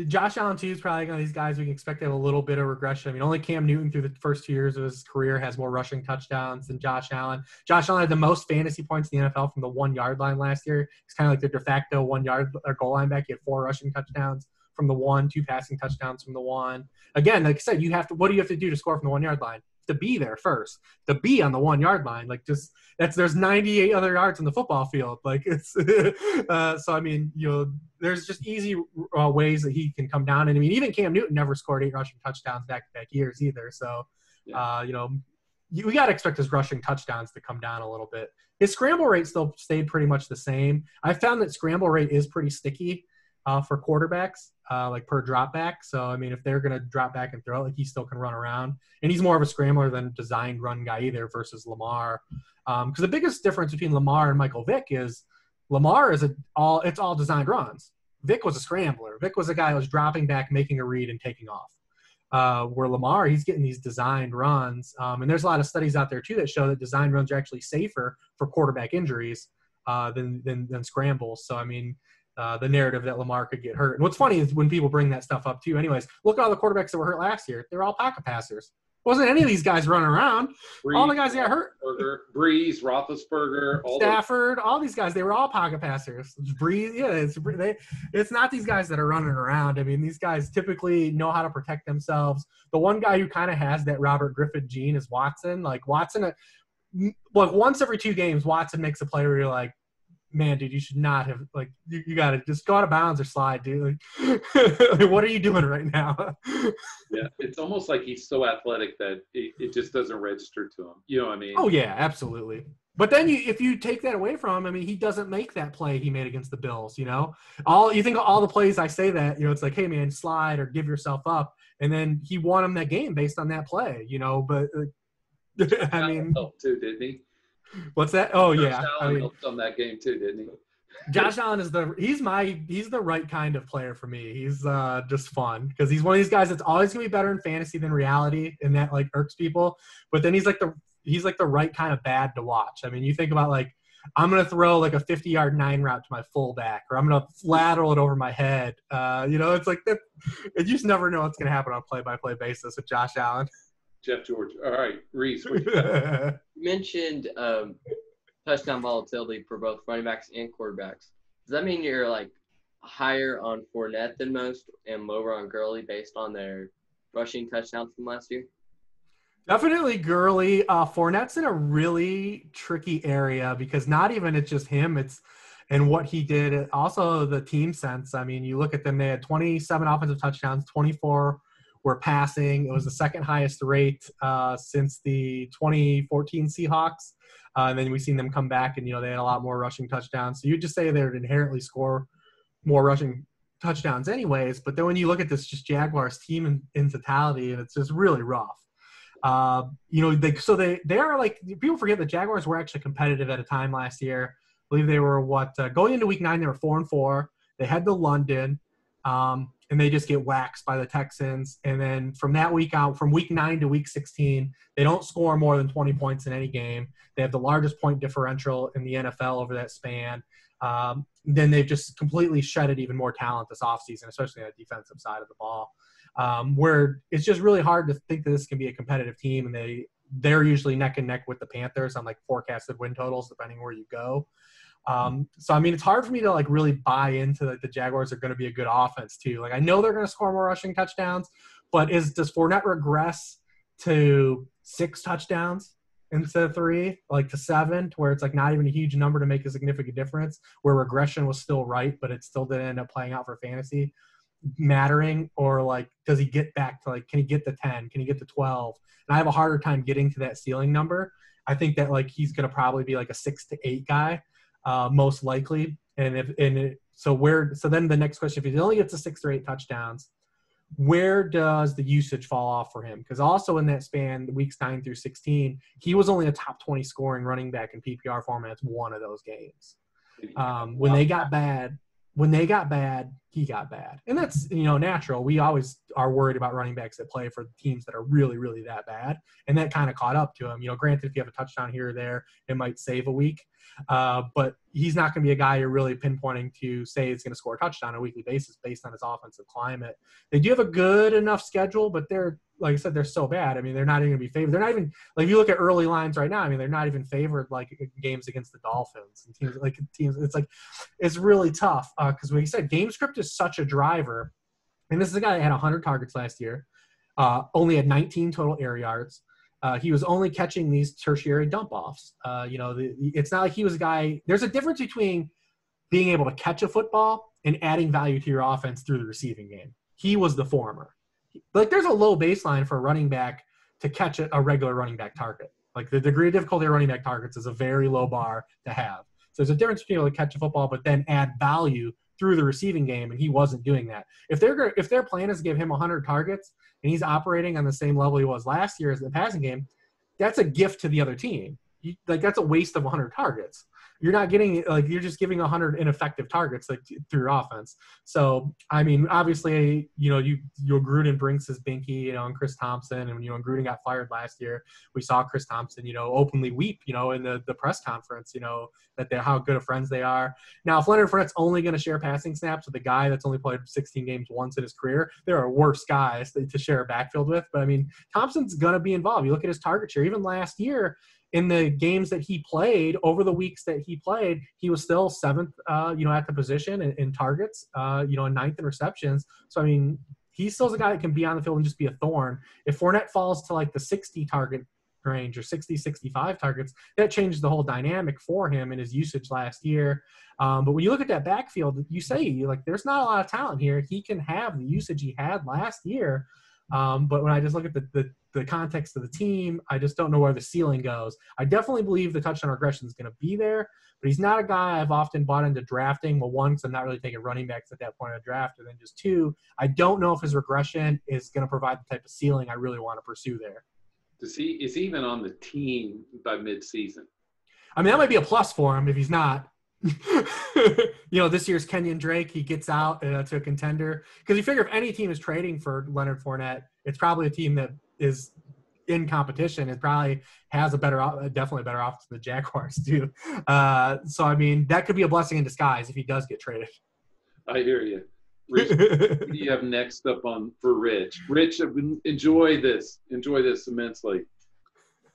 Josh Allen too is probably one of these guys we can expect to have a little bit of regression. I mean, only Cam Newton through the first 2 years of his career has more rushing touchdowns than Josh Allen. Josh Allen had the most fantasy points in the NFL from the 1 yard line last year. It's kind of like the de facto 1 yard or goal line back. He had 4 rushing touchdowns from the 1, 2 passing touchdowns from the 1. Again, like I said, what do you have to do to score from the 1 yard line? To be there first, to be on the 1 yard line, there's 98 other yards in the football field. Like it's so I mean, there's just easy ways that he can come down. And I mean, even Cam Newton never scored 8 rushing touchdowns back-to-back years either. So we got to expect his rushing touchdowns to come down a little bit. His scramble rate still stayed pretty much the same. I found that scramble rate is pretty sticky for quarterbacks, like per drop back. So, I mean, if they're going to drop back and throw, like he still can run around. And he's more of a scrambler than a designed run guy either versus Lamar. Because the biggest difference between Lamar and Michael Vick is Lamar is it's all designed runs. Vick was a scrambler. Vick was a guy who was dropping back, making a read, and taking off. Where Lamar, he's getting these designed runs. And there's a lot of studies out there, too, that show that designed runs are actually safer for quarterback injuries than scrambles. So, I mean, the narrative that Lamar could get hurt. And what's funny is when people bring that stuff up, too. Anyways, look at all the quarterbacks that were hurt last year. They were all pocket passers. Wasn't any of these guys running around. All the guys that got hurt. Breeze, Roethlisberger, Stafford, all these guys, they were all pocket passers. Breeze, yeah, it's not these guys that are running around. I mean, these guys typically know how to protect themselves. The one guy who kind of has that Robert Griffin gene is Watson. Like Watson, once every 2 games, Watson makes a play where you're like, man, dude, you should not have, like, you got to just go out of bounds or slide, dude. Like, what are you doing right now? Yeah, it's almost like he's so athletic that it just doesn't register to him. You know what I mean? Oh, yeah, absolutely. But then if you take that away from him, I mean, he doesn't make that play he made against the Bills, You think of all the plays I say that, it's like, hey, man, slide or give yourself up. And then he won him that game based on that play, but I mean. Too, didn't he? What's that? Oh, Josh yeah. Allen helped on that game too, didn't he? Josh Allen is he's the right kind of player for me. He's just fun because he's one of these guys that's always gonna be better in fantasy than reality, and that like irks people. But then he's like the right kind of bad to watch. I mean, you think about like I'm going to throw like a 50-yard 9 route to my fullback, or I'm going to lateral it over my head. It's like that. You just never know what's going to happen on a play-by-play basis with Josh Allen. Jeff George. All right, Rhys. What you got? You mentioned touchdown volatility for both running backs and quarterbacks. Does that mean you're like higher on Fournette than most and lower on Gurley based on their rushing touchdowns from last year? Definitely Gurley. Fournette's in a really tricky area because not even it's just him, it's and what he did. Also the team sense. I mean, you look at them, they had 27 offensive touchdowns, 24 were passing. It was the second highest rate since the 2014 Seahawks. And then we've seen them come back and, they had a lot more rushing touchdowns. So you just say they would inherently score more rushing touchdowns anyways. But then when you look at this just Jaguars team in totality, and it's just really rough. They are like, people forget that Jaguars were actually competitive at a time last year. I believe they were going into week 9, they were 4-4. They head to London, and they just get waxed by the Texans. And then from that week out, from week 9 to week 16, they don't score more than 20 points in any game. They have the largest point differential in the NFL over that span. Then they've just completely shedded even more talent this offseason, especially on the defensive side of the ball. Where it's just really hard to think that this can be a competitive team, and they're usually neck and neck with the Panthers on like forecasted win totals depending where you go. So I mean, it's hard for me to like really buy into like the Jaguars are going to be a good offense too. Like I know they're going to score more rushing touchdowns, but does Fournette regress to 6 touchdowns instead of 3, like to 7, to where it's like not even a huge number to make a significant difference, where regression was still right, but it still didn't end up playing out for fantasy mattering? Or like, does he get back to like, can he get to 10? Can he get to 12? And I have a harder time getting to that ceiling number. I think that like he's going to probably be like a 6 to 8 guy, most likely. So then the next question, if he only gets to 6 or 8 touchdowns, where does the usage fall off for him? Because also in that span, the weeks 9 through 16, he was only a top 20 scoring running back in PPR formats one of those games. When they got bad, he got bad. And that's, natural. We always are worried about running backs that play for teams that are really, really that bad. And that kind of caught up to him. Granted, if you have a touchdown here or there, it might save a week. But he's not going to be a guy you're really pinpointing to say is going to score a touchdown on a weekly basis based on his offensive climate. They do have a good enough schedule, but they're, like I said, they're so bad. I mean, they're not even going to be favored. They're not even, like, if you look at early lines right now, I mean, they're not even favored like games against the Dolphins and teams. It's like, it's really tough because, like you said, game script is such a driver. And this is a guy that had 100 targets last year, only had 19 total air yards. He was only catching these tertiary dump offs. It's not like he was a guy. There's a difference between being able to catch a football and adding value to your offense through the receiving game. He was the former. Like, there's a low baseline for a running back to catch a regular running back target. Like, the degree of difficulty of running back targets is a very low bar to have. So there's a difference between able to catch a football but then add value through the receiving game, and he wasn't doing that. If their plan is to give him 100 targets and he's operating on the same level he was last year as the passing game, that's a gift to the other team. That's a waste of 100 targets. You're not getting, you're just giving 100 ineffective targets through your offense. So, I mean, obviously, Gruden brings his binky, and Chris Thompson, and when Gruden got fired last year, we saw Chris Thompson, openly weep, in the press conference, that how good of friends they are. Now, if Leonard Fournette's only going to share passing snaps with a guy that's only played 16 games once in his career, there are worse guys to share a backfield with. But I mean, Thompson's going to be involved. You look at his target share, even last year, in the games that he played, over the weeks that he played, he was still 7th, at the position in targets, and 9th in receptions. So, I mean, he's still a guy that can be on the field and just be a thorn. If Fournette falls to like the 60 target range or 60, 65 targets, that changes the whole dynamic for him in his usage last year. But when you look at that backfield, you say, like, there's not a lot of talent here. He can have the usage he had last year. But when I just look at the context of the team, I just don't know where the ceiling goes. I definitely believe the touchdown regression is going to be there, but he's not a guy I've often bought into drafting. Well, one, because I'm not really taking running backs at that point of the draft, and then just 2, I don't know if his regression is going to provide the type of ceiling I really want to pursue there. Is he even on the team by midseason? I mean, that might be a plus for him if he's not. This year's Kenyon Drake, he gets out to a contender, because you figure if any team is trading for Leonard Fournette, it's probably a team that is in competition, it probably has definitely a better offense than the Jaguars do. So, I mean, that could be a blessing in disguise if he does get traded. I hear you. Rich, what do you have next up for Rich? Rich, enjoy this immensely.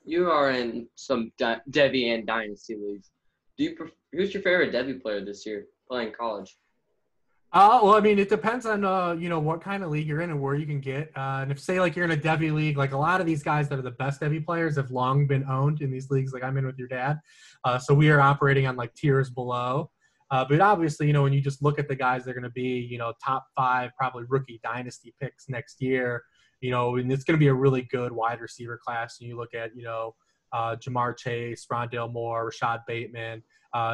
You are in some Devy and Dynasty leagues. Who's your favorite Devy player this year playing college? Well, I mean, it depends on, what kind of league you're in and where you can get. And if, say, like, you're in a Devy league, like a lot of these guys that are the best Devy players have long been owned in these leagues, like I'm in with your dad. So we are operating on, like, tiers below. But obviously, when you just look at the guys, they're going to be, top 5, probably rookie dynasty picks next year, and it's going to be a really good wide receiver class. And you look at, Jamar Chase, Rondale Moore, Rashad Bateman.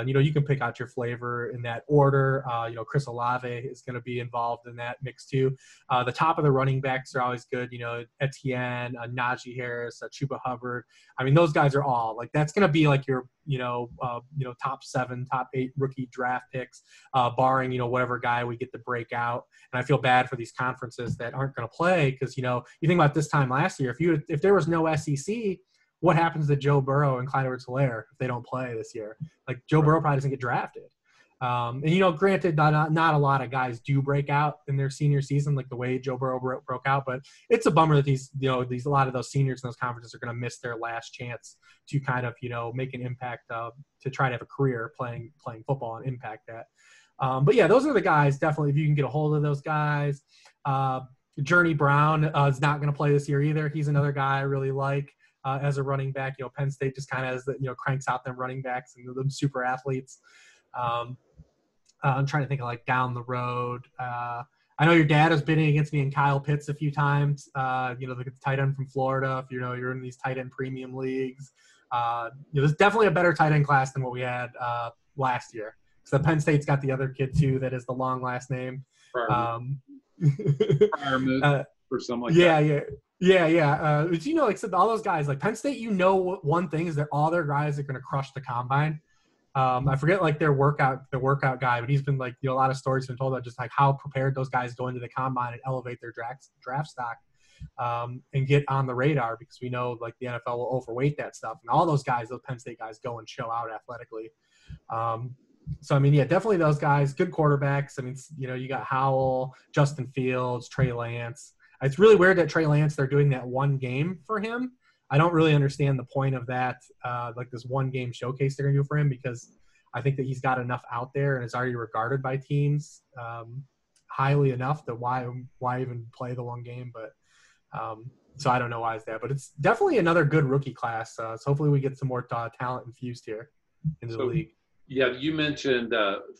You can pick out your flavor in that order. Chris Olave is going to be involved in that mix too. The top of the running backs are always good. Etienne, Najee Harris, Chuba Hubbard. I mean, those guys are all like, that's going to be like your, top 7, top 8 rookie draft picks, barring, whatever guy we get to break out. And I feel bad for these conferences that aren't going to play because, you think about this time last year, if there was no SEC, what happens to Joe Burrow and Clyde Edwards-Helaire if they don't play this year? Like, Joe Burrow probably doesn't get drafted. And, granted, not a lot of guys do break out in their senior season like the way Joe Burrow broke out, but it's a bummer that a lot of those seniors in those conferences are going to miss their last chance to kind of, make an impact to try to have a career playing football and impact that. But, yeah, those are the guys, definitely, if you can get a hold of those guys. Journey Brown is not going to play this year either. He's another guy I really like. As a running back, Penn State just kind of cranks out them running backs and them super athletes. I'm trying to think of like down the road. I know your dad has been against me in Kyle Pitts a few times. The tight end from Florida. If you're in these tight end premium leagues, there's definitely a better tight end class than what we had last year. So Penn State's got the other kid too that is the long last name. Friarmouth or something like that. Yeah. Except all those guys, like Penn State, one thing is that all their guys are going to crush the combine. I forget like the workout guy, but he's been like, a lot of stories have been told about just like how prepared those guys go into the combine and elevate their draft stock and get on the radar because we know like the NFL will overweight that stuff. And all those Penn State guys go and show out athletically. So, I mean, yeah, definitely those guys, good quarterbacks. I mean, you got Howell, Justin Fields, Trey Lance. It's really weird that Trey Lance, they're doing that one game for him. I don't really understand the point of that, like this one game showcase they're going to do for him because I think that he's got enough out there and is already regarded by teams highly enough that why even play the one game. But so I don't know why it's that. But it's definitely another good rookie class. So hopefully we get some more talent infused here into the league. Yeah, you mentioned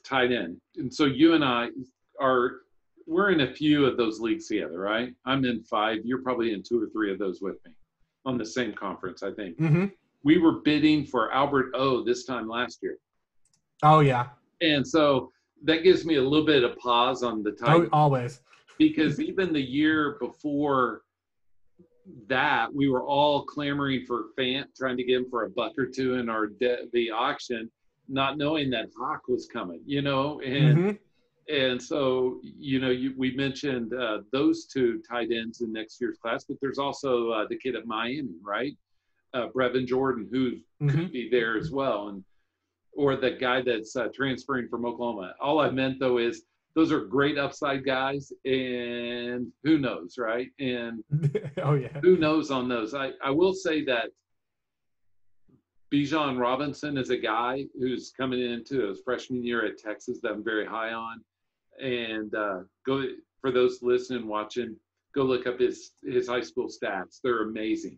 tight end. And so you and I we're in a few of those leagues together, right? I'm in 5. You're probably in 2 or 3 of those with me on the same conference, I think. Mm-hmm. We were bidding for Albert O this time last year. Oh, yeah. And so that gives me a little bit of pause on the tight end. Always. Because even the year before that, we were all clamoring for Fant, trying to get him for $1 or $2 in the auction, not knowing that Hawk was coming, and mm-hmm. And so, we mentioned those 2 tight ends in next year's class, but there's also the kid at Miami, right? Brevin Jordan, who could be there as well, or the guy that's transferring from Oklahoma. All I meant, though, is those are great upside guys, and who knows, right? And oh, yeah. Who knows on those? I will say that Bijan Robinson is a guy who's coming into his freshman year at Texas that I'm very high on. And go for those listening, watching, go look up his high school stats. They're amazing.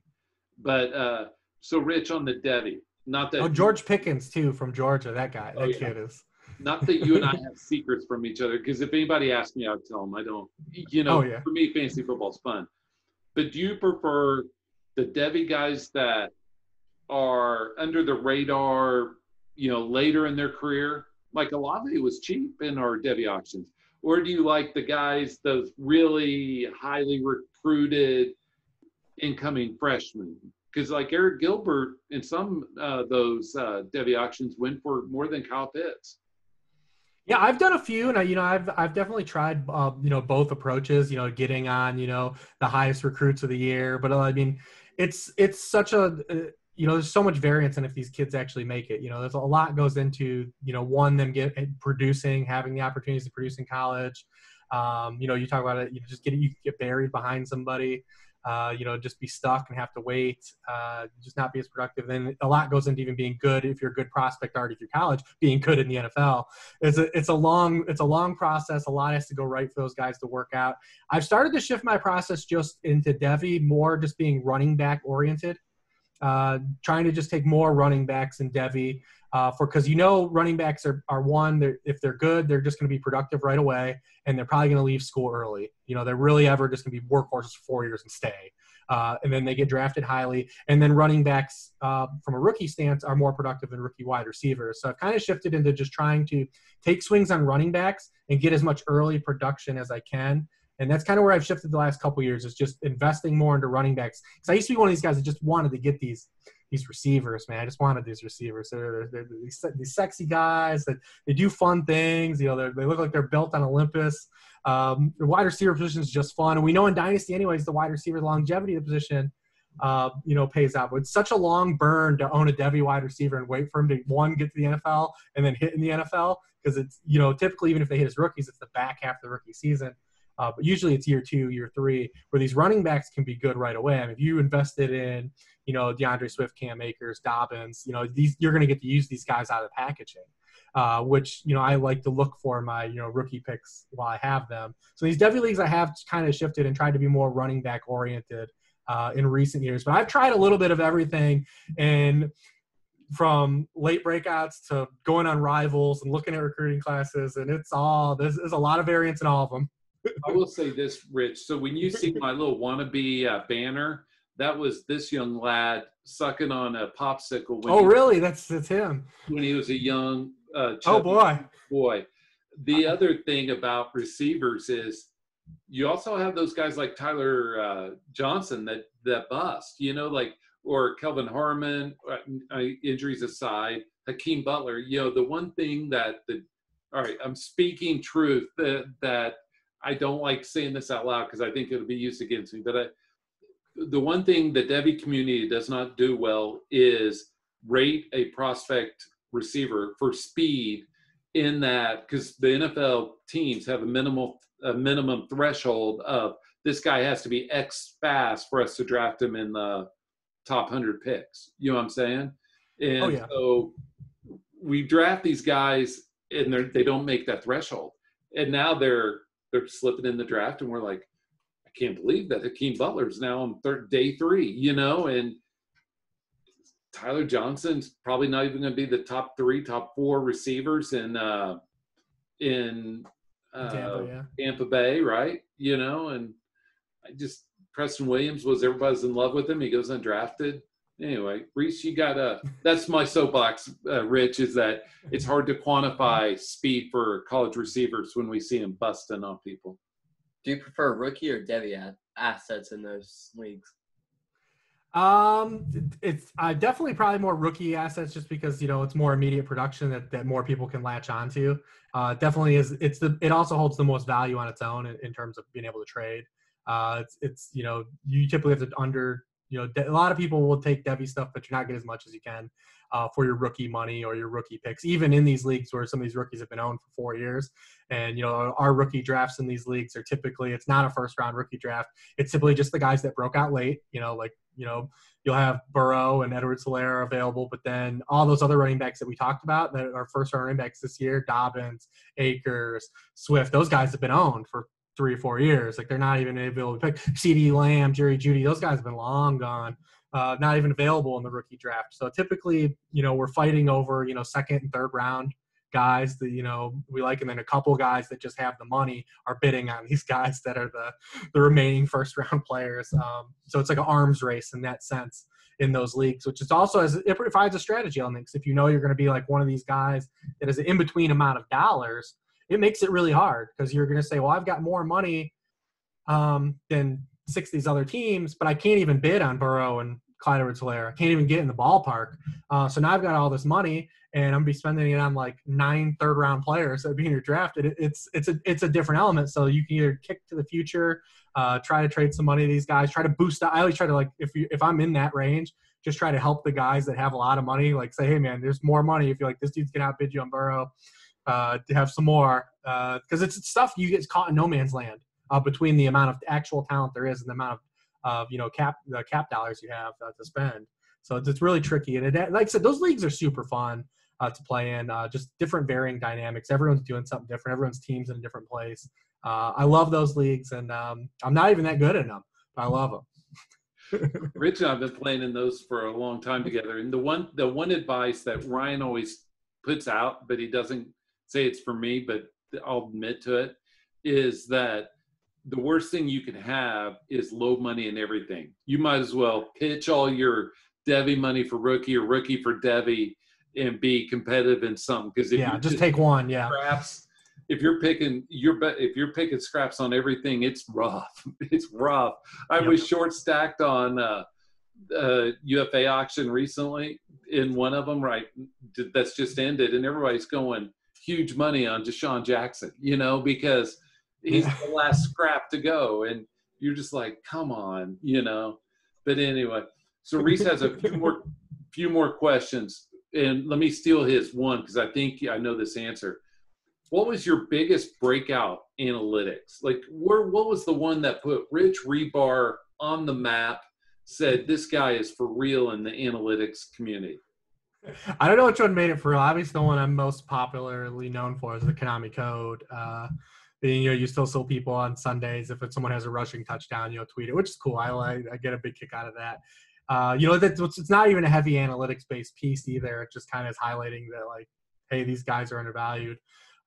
But so Rich on the Devy, not that George Pickens too from Georgia. That guy, kid is. Not that you and I have secrets from each other, because if anybody asks me, I'd tell them. I don't. For me, fantasy football's fun. But do you prefer the Devy guys that are under the radar, later in their career? Like Olave was cheap in our Devy auctions. Or do you like the guys, those really highly recruited incoming freshmen? Because like Eric Gilbert in some of those Devy auctions went for more than Kyle Pitts. Yeah, I've done a few, and I've definitely tried both approaches. Getting on the highest recruits of the year, but I mean, it's such a there's so much variance in if these kids actually make it. There's a lot goes into one, them having the opportunities to produce in college. You talk about it, you get buried behind somebody, just be stuck and have to wait, just not be as productive. Then a lot goes into even being good if you're a good prospect already through college, being good in the NFL. It's a long process. A lot has to go right for those guys to work out. I've started to shift my process just into Devy, more just being running back oriented. Trying to just take more running backs in Devy because running backs are one, if they're good, they're just going to be productive right away, and they're probably going to leave school early. They're really ever just going to be workhorses for 4 years and stay. And then they get drafted highly. And then running backs from a rookie stance are more productive than rookie wide receivers. So I've kind of shifted into just trying to take swings on running backs and get as much early production as I can. And that's kind of where I've shifted the last couple of years, is just investing more into running backs. Because I used to be one of these guys that just wanted to get these receivers, man. I just wanted these receivers. They're these sexy guys that they do fun things. They look like they're built on Olympus. The wide receiver position is just fun. And we know in Dynasty anyways, the wide receiver longevity of the position, pays out. But it's such a long burn to own a Devy wide receiver and wait for him to, one, get to the NFL and then hit in the NFL. Because it's, typically even if they hit as rookies, it's the back half of the rookie season. But usually it's year 2, year 3, where these running backs can be good right away. I mean, if you invested in, DeAndre Swift, Cam Akers, Dobbins, you're going to get to use these guys out of the packaging, which, I like to look for in my, rookie picks while I have them. So these Devy leagues I have kind of shifted and tried to be more running back oriented in recent years. But I've tried a little bit of everything, and from late breakouts to going on Rivals and looking at recruiting classes, and there's a lot of variance in all of them. I will say this, Rich. So when you see my little wannabe banner, that was this young lad sucking on a popsicle. Really? That's him. When he was a young boy. The other thing about receivers is you also have those guys like Tyler Johnson that bust, or Kelvin Harmon, injuries aside, Hakeem Butler. The one thing all right, I'm speaking truth that I don't like saying this out loud because I think it'll be used against me. But the one thing the Devy community does not do well is rate a prospect receiver for speed, in that, because the NFL teams have a minimum threshold of this guy has to be X fast for us to draft him in the top 100 picks. You know what I'm saying? And so we draft these guys and they don't make that threshold. And now they're slipping in the draft, and we're like, I can't believe that Hakeem Butler's now on day 3, and Tyler Johnson's probably not even going to be the top 3, top 4 receivers in Tampa Bay, right? And Preston Williams everybody's in love with him. He goes undrafted. Anyway, Rhys, that's my soapbox, Rich, is that it's hard to quantify speed for college receivers when we see them busting on people. Do you prefer rookie or Devy assets in those leagues? It's definitely probably more rookie assets, just because, it's more immediate production that more people can latch onto. Definitely is. It also holds the most value on its own in terms of being able to trade. You typically have to a lot of people will take Devy stuff, but you're not getting as much as you can for your rookie money or your rookie picks, even in these leagues where some of these rookies have been owned for 4 years. And, our rookie drafts in these leagues are typically, it's not a first-round rookie draft. It's simply just the guys that broke out late. You'll have Burrow and Edwards-Helaire available, but then all those other running backs that we talked about that are first-round running backs this year, Dobbins, Akers, Swift, those guys have been owned for 3 or 4 years. Like, they're not even able to pick. CeeDee Lamb, Jerry Jeudy, those guys have been long gone, not even available in the rookie draft. So typically, we're fighting over, second and third round guys that, we like, and then a couple guys that just have the money are bidding on these guys that are the remaining first round players. So it's like an arms race in that sense in those leagues, which is also, it provides a strategy element. Because if you're going to be like one of these guys that is an in-between amount of dollars, it makes it really hard, because you're going to say, well, I've got more money than 6 of these other teams, but I can't even bid on Burrow and Clyde Edwards-Helaire. I can't even get in the ballpark. So now I've got all this money, and I'm going to be spending it on like 9 third-round players that are being drafted. It's a different element. So you can either kick to the future, try to trade some money to these guys, try to boost. I always try to, like, if I'm in that range, just try to help the guys that have a lot of money. Like, say, hey man, there's more money. If you're like, this dude's gonna outbid you on Burrow, to have some more, because it's stuff you get caught in no man's land between the amount of actual talent there is and the amount of cap dollars you have to spend. So it's really tricky. And like I said, those leagues are super fun to play in. Just different varying dynamics. Everyone's doing something different. Everyone's team's in a different place. I love those leagues, and I'm not even that good in them, but I love them. Rich and I've been playing in those for a long time together. And the one advice that Ryan always puts out, but he doesn't say it's for me, but I'll admit to it, is that the worst thing you can have is low money in everything. You might as well pitch all your Devy money for rookie or rookie for Devy and be competitive in something. Because just take one. Yeah. Scraps, if you're picking scraps on everything, it's rough. It's rough. I was short stacked on UFA auction recently in one of them, right? That's just ended, and everybody's going huge money on Deshaun Jackson, because he's the last scrap to go, and you're just like, come on, But anyway, so Rhys has a few more questions, and let me steal his one because I think I know this answer. What was your biggest breakout analytics? Like, what was the one that put Rich Hribar on the map, said this guy is for real in the analytics community? I don't know which one made it for real. Obviously, the one I'm most popularly known for is the Konami code. You still see people on Sundays if someone has a rushing touchdown, tweet it, which is cool. I get a big kick out of that. It's not even a heavy analytics-based piece either. It just kind of is highlighting that, like, hey, these guys are undervalued.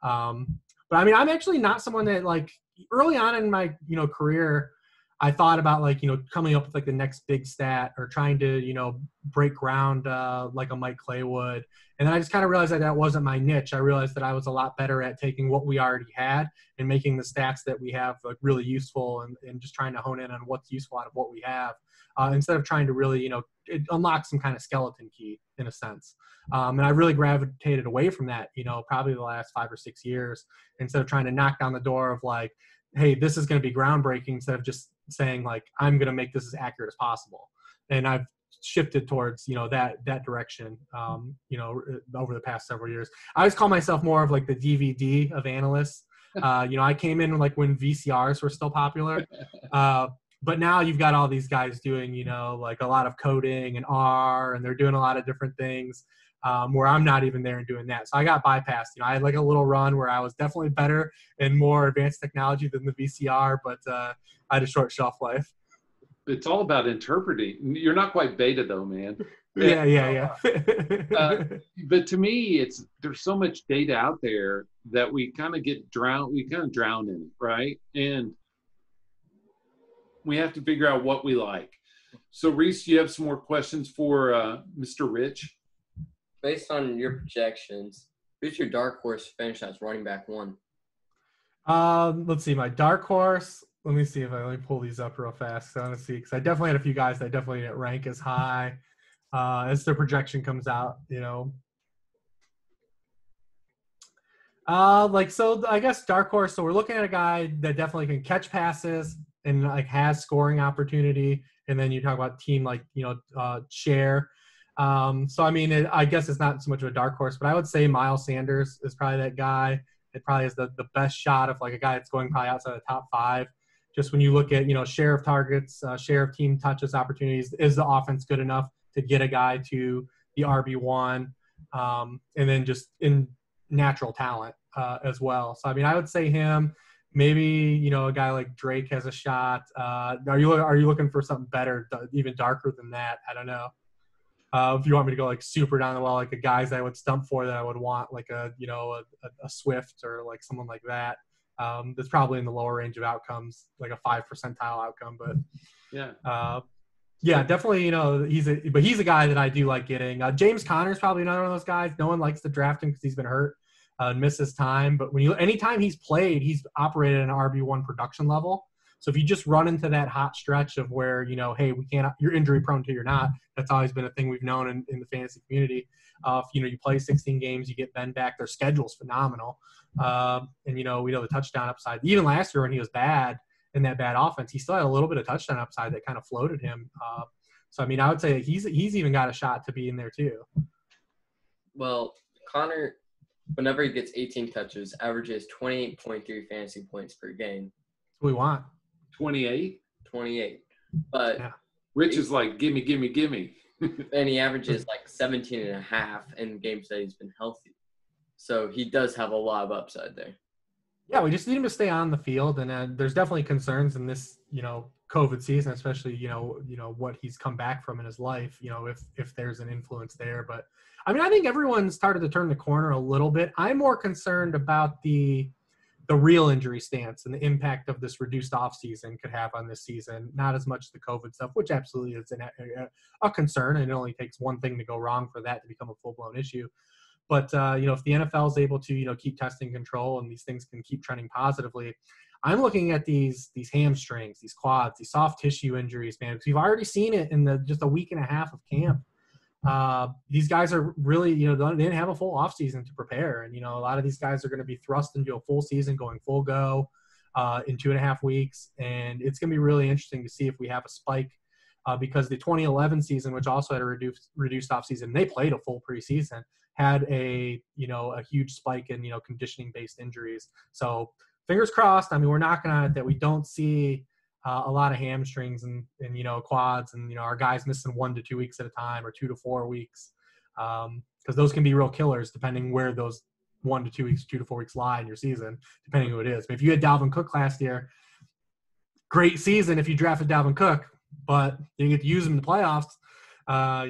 But I mean, I'm actually not someone that, like, early on in my career, I thought about, like, coming up with like the next big stat or trying to break ground like a Mike Clay would. And then I just kind of realized that wasn't my niche. I realized that I was a lot better at taking what we already had and making the stats that we have like really useful, and just trying to hone in on what's useful out of what we have, instead of trying to really unlock some kind of skeleton key in a sense. And I really gravitated away from that, probably the last 5 or 6 years, instead of trying to knock down the door of like, hey, this is going to be groundbreaking, instead of just saying like, I'm going to make this as accurate as possible. And I've shifted towards, that direction, over the past several years. I always call myself more of like the DVD of analysts. I came in like when VCRs were still popular. But now you've got all these guys doing, like a lot of coding and R, and they're doing a lot of different things, where I'm not even there and doing that. So I got bypassed. I had like a little run where I was definitely better and more advanced technology than the VCR, but I had a short shelf life. It's all about interpreting. You're not quite beta though, man. Yeah. But to me, there's so much data out there that we kind of drown in it, right? And we have to figure out what we like. So Rhys, you have some more questions for Mr. Rich? Based on your projections, who's your dark horse finish as running back 1? Let's see, my dark horse. Let me see if let me pull these up real fast. So I want to see, because I definitely had a few guys that definitely didn't rank as high as their projection comes out. So I guess dark horse. So we're looking at a guy that definitely can catch passes and like has scoring opportunity. And then you talk about team share. So I mean, I guess it's not so much of a dark horse, but I would say Miles Sanders is probably that guy. It probably has the best shot of like a guy that's going probably outside the top 5. Just when you look at, share of targets, share of team touches, opportunities, is the offense good enough to get a guy to the RB1, and then just in natural talent as well. So, I mean, I would say him. Maybe, a guy like Drake has a shot. Are you looking for something better, even darker than that? I don't know. If you want me to go like super down the well, like the guys I would stump for that I would want, like a Swift or like someone like that. That's probably in the lower range of outcomes, like a 5 percentile outcome. But definitely, he's a guy that I do like getting. James Conner's probably another one of those guys. No one likes to draft him because he's been hurt and missed his time. But anytime he's played, he's operated at an RB1 production level. So if you just run into that hot stretch of where, you know, hey, we can't, you're injury prone till you're not. That's always been a thing we've known in the fantasy community. If, you know, you play 16 games, you get Ben back. Their schedule's phenomenal. And, you know, we know the touchdown upside. Even last year when he was bad in that bad offense, he still had a little bit of touchdown upside that kind of floated him. So, I mean, I would say he's even got a shot to be in there too. Well, Connor, whenever he gets 18 touches, averages 28.3 fantasy points per game. That's what we want. 28? 28. But yeah. Rich is like, gimme, gimme, gimme. And he averages like 17.5 in games that he's been healthy. So he does have a lot of upside there. Yeah, we just need him to stay on the field, and there's definitely concerns in this, you know, COVID season, especially, you know what he's come back from in his life, you know, if there's an influence there. But I mean, I think everyone's started to turn the corner a little bit. I'm more concerned about the real injury stance and the impact of this reduced offseason could have on this season, not as much the COVID stuff, which absolutely is a concern, and it only takes one thing to go wrong for that to become a full-blown issue. But, you know, if the NFL is able to, you know, keep testing control and these things can keep trending positively, I'm looking at these hamstrings, these quads, these soft tissue injuries, man, because we've already seen it in just a week and a half of camp. These guys are really, you know, they didn't have a full offseason to prepare. And, you know, a lot of these guys are going to be thrust into a full season going full go in 2.5 weeks. And it's going to be really interesting to see if we have a spike because the 2011 season, which also had a reduced offseason, they played a full preseason, had a huge spike in, you know, conditioning based injuries. So fingers crossed. I mean, we're knocking on it that we don't see a lot of hamstrings and, you know, quads and, you know, our guys missing 1 to 2 weeks at a time or 2 to 4 weeks. Because those can be real killers depending where those 1 to 2 weeks, 2 to 4 weeks lie in your season, depending who it is. If you had Dalvin Cook last year, great season if you drafted Dalvin Cook, but you get to use him in the playoffs.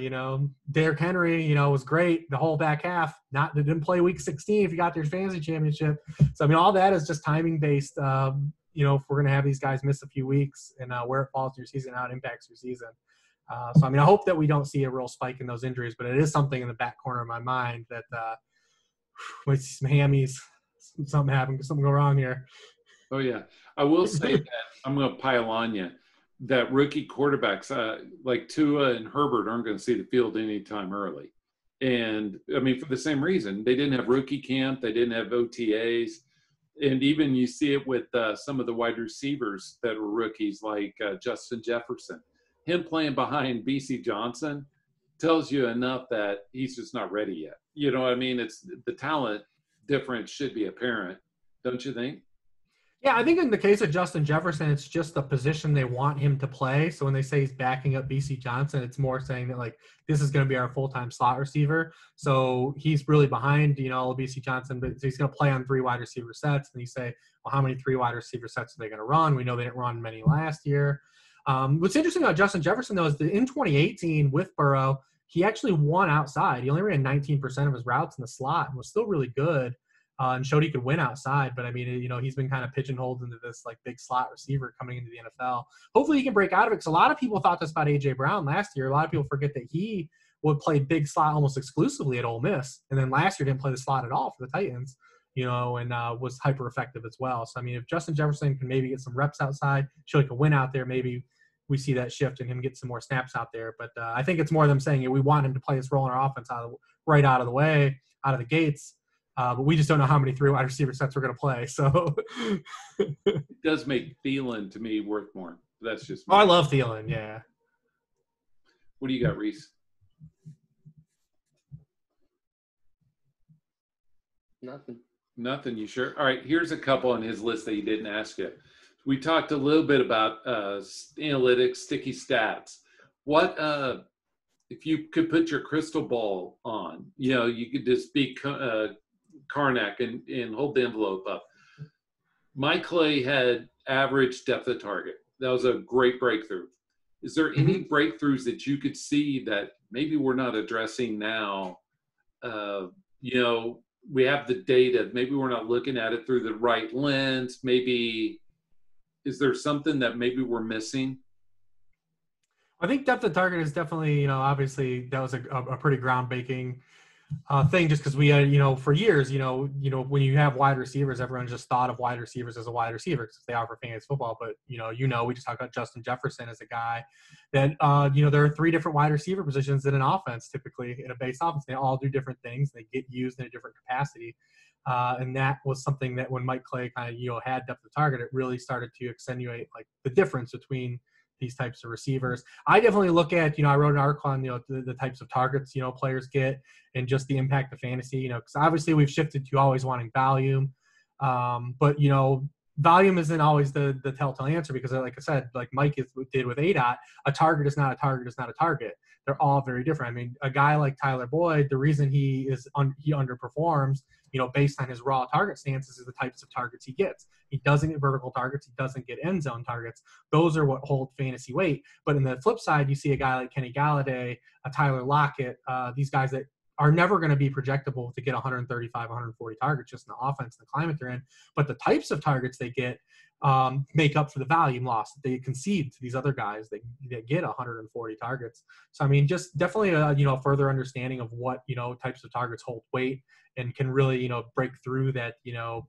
You know, Derrick Henry, you know, was great the whole back half. Didn't play week 16 if you got their fantasy championship. So I mean, all that is just timing based. You know, if we're going to have these guys miss a few weeks and where it falls in your season, how it impacts your season. So I mean, I hope that we don't see a real spike in those injuries, but it is something in the back corner of my mind that might see some hammies, something go wrong here. Oh yeah, I will say that I'm going to pile on you. That rookie quarterbacks like Tua and Herbert aren't going to see the field anytime early. And, I mean, for the same reason. They didn't have rookie camp. They didn't have OTAs. And even you see it with some of the wide receivers that were rookies like Justin Jefferson. Him playing behind B.C. Johnson tells you enough that he's just not ready yet. You know what I mean? It's the talent difference should be apparent, don't you think? Yeah, I think in the case of Justin Jefferson, it's just the position they want him to play. So when they say he's backing up B.C. Johnson, it's more saying that, like, this is going to be our full-time slot receiver. So he's really behind, you know, B.C. Johnson, but he's going to play on 3 wide receiver sets. And you say, well, how many 3 wide receiver sets are they going to run? We know they didn't run many last year. What's interesting about Justin Jefferson, though, is that in 2018 with Burrow, he actually won outside. He only ran 19% of his routes in the slot and was still really good. And showed he could win outside. But, I mean, you know, he's been kind of pigeonholed into this, like, big slot receiver coming into the NFL. Hopefully he can break out of it because a lot of people thought this about A.J. Brown last year. A lot of people forget that he would play big slot almost exclusively at Ole Miss. And then last year didn't play the slot at all for the Titans, you know, and was hyper effective as well. So, I mean, if Justin Jefferson can maybe get some reps outside, show he can win out there, maybe we see that shift and him get some more snaps out there. But I think it's more them saying, yeah, we want him to play this role in our offense right out of the way, out of the gates. But we just don't know how many 3 wide receiver sets we're going to play. So it does make Thielen to me worth more. That's just me. Oh, I love Thielen. Yeah. What do you got, Rhys? Nothing. You sure? All right. Here's a couple on his list that he didn't ask you. We talked a little bit about analytics, sticky stats. What if you could put your crystal ball on? You know, you could just be Karnak and hold the envelope up. Mike Clay had average depth of target. That was a great breakthrough. Is there any breakthroughs that you could see that maybe we're not addressing now? You know, we have the data. Maybe we're not looking at it through the right lens. Maybe is there something that maybe we're missing? I think depth of target is definitely, you know, obviously that was a pretty groundbreaking thing, just because we, for years, when you have wide receivers, everyone just thought of wide receivers as a wide receiver because they are for fantasy football. But, we just talked about Justin Jefferson as a guy that, there are 3 different wide receiver positions in an offense, typically in a base offense. They all do different things. They get used in a different capacity. And that was something that when Mike Clay kind of, had depth of target, it really started to accentuate like the difference between these types of receivers. I definitely look at, I wrote an article on, the types of targets, players get and just the impact of fantasy, because obviously we've shifted to always wanting volume. But, volume isn't always the telltale answer because, like I said, like Mike did with ADOT, a target is not a target is not a target. They're all very different. I mean, a guy like Tyler Boyd, the reason he underperforms, based on his raw target stances is the types of targets he gets. He doesn't get vertical targets. He doesn't get end zone targets. Those are what hold fantasy weight. But in the flip side, you see a guy like Kenny Galladay, a Tyler Lockett, these guys that are never going to be projectable to get 135, 140 targets just in the offense and the climate they're in. But the types of targets they get make up for the volume loss that they concede to these other guys that get 140 targets. So, I mean, just definitely a further understanding of what, types of targets hold weight and can really, break through that,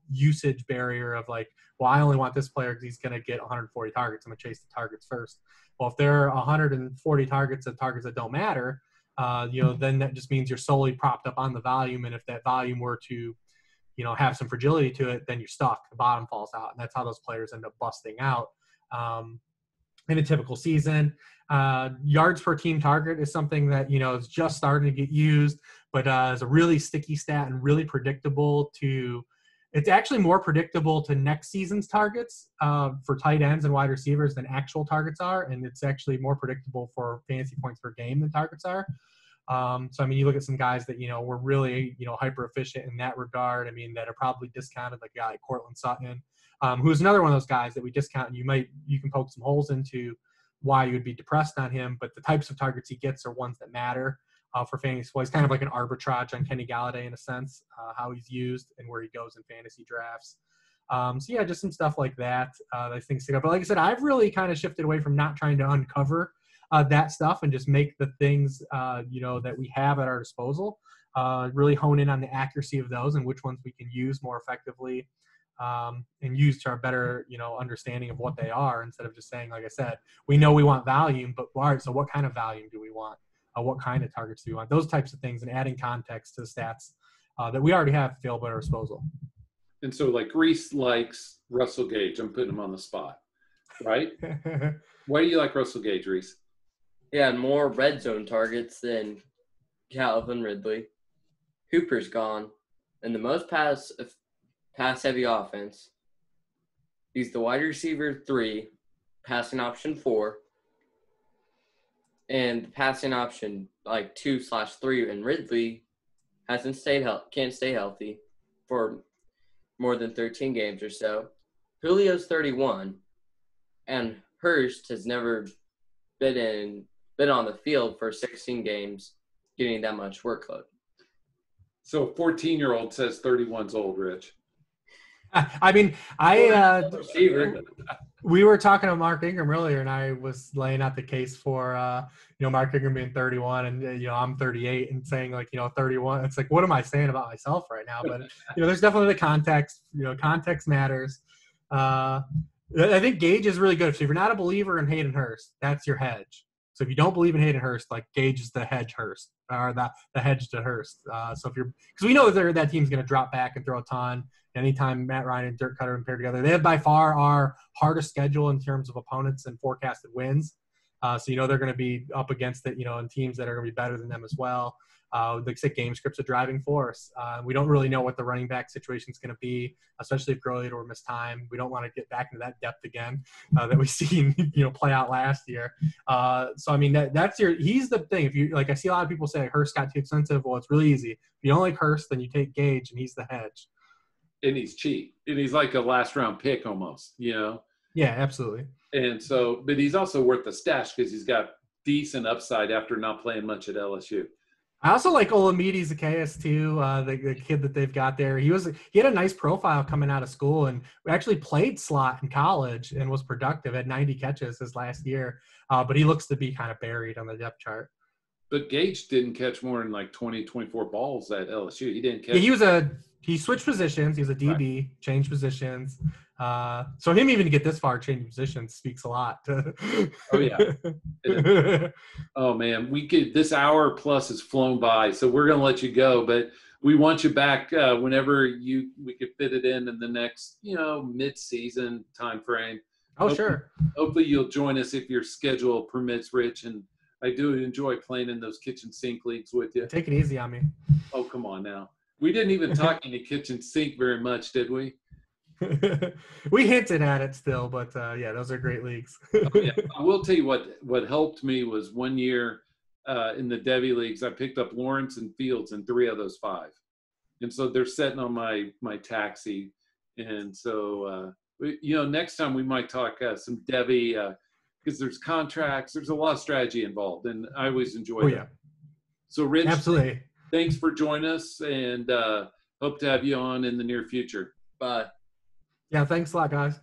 usage barrier of like, well, I only want this player because he's going to get 140 targets. I'm going to chase the targets first. Well, if there are 140 targets and targets that don't matter, then that just means you're solely propped up on the volume. And if that volume were to, have some fragility to it, then you're stuck. The bottom falls out. And that's how those players end up busting out in a typical season. Yards per team target is something that, is just starting to get used, but is a really sticky stat and really predictable it's actually more predictable to next season's targets for tight ends and wide receivers than actual targets are. And it's actually more predictable for fantasy points per game than targets are. So, I mean, you look at some guys that, were really, hyper efficient in that regard. I mean, that are probably discounted, like a guy like Cortland Sutton, who's another one of those guys that we discount. And you can poke some holes into why you would be depressed on him, but the types of targets he gets are ones that matter for fantasy. Well, he's kind of like an arbitrage on Kenny Galladay in a sense, how he's used and where he goes in fantasy drafts. So yeah, just some stuff like that. I think stick up. But like I said, I've really kind of shifted away from not trying to uncover that stuff and just make the things, that we have at our disposal, really hone in on the accuracy of those and which ones we can use more effectively and use to our better, understanding of what they are instead of just saying, like I said, we know we want volume, but all right, so what kind of volume do we want? What kind of targets do we want? Those types of things and adding context to the stats that we already have available at our disposal. And so like Rhys likes Russell Gage. I'm putting him on the spot, right? Why do you like Russell Gage, Rhys? Yeah, more red zone targets than Calvin Ridley. Hooper's gone. And the most pass-heavy offense. He's the wide receiver 3, passing option 4. And the passing option, like 2/3, and Ridley can't stay healthy for more than 13 games or so. Julio's 31, and Hurst has never been on the field for 16 games, getting that much workload. So a 14-year-old says 31's old, Rich. I mean, we were talking to Mark Ingram earlier, and I was laying out the case for, Mark Ingram being 31 and, I'm 38 and saying, like, 31. It's like, what am I saying about myself right now? But, there's definitely the context. Context matters. I think Gage is really good. So if you're not a believer in Hayden Hurst, that's your hedge. So if you don't believe in Hayden Hurst, like Gage is the hedge Hurst, or the hedge to Hurst. So because we know that team's going to drop back and throw a ton. Anytime Matt Ryan and Dirk Cutter pair together, they have by far our hardest schedule in terms of opponents and forecasted wins. So they're going to be up against it, and teams that are going to be better than them as well. Like I said, game script's a driving force. We don't really know what the running back situation is going to be, especially if Gurley or miss time. We don't want to get back into that depth again that we've seen, play out last year. So I mean, he's the thing. If you like, I see a lot of people say Hurst got too expensive. Well, it's really easy. If you don't like Hurst, then you take Gage, and he's the hedge. And he's cheap. And he's like a last-round pick almost, Yeah, absolutely. And so, but he's also worth the stash because he's got decent upside after not playing much at LSU. I also like Olamide Zaccheaus too, the kid that they've got there. He had a nice profile coming out of school and actually played slot in college and was productive, had 90 catches his last year. But he looks to be kind of buried on the depth chart. But Gage didn't catch more than like 20, 24 balls at LSU. He didn't catch. Yeah, he switched positions. He was a DB, Right. changed positions. So him even to get this far changing positions speaks a lot. Oh yeah. Oh man, this hour plus has flown by, so we're gonna let you go, but we want you back whenever we could fit it in the next, mid-season time frame. Sure. Hopefully you'll join us if your schedule permits, Rich, and I do enjoy playing in those kitchen sink leagues with you. Take it easy on me. Oh, come on now. We didn't even talk any kitchen sink very much, did we? We hinted at it still, but yeah, those are great leagues. Oh, yeah. I will tell you what helped me was one year in the Devy leagues, I picked up Lawrence and Fields in 3 of those 5. And so they're sitting on my taxi. And so, next time we might talk some Devy because there's contracts. There's a lot of strategy involved, and I always enjoy that. Yeah. So, Rich, absolutely. Thanks for joining us, and hope to have you on in the near future. Bye. Yeah, thanks a lot, guys.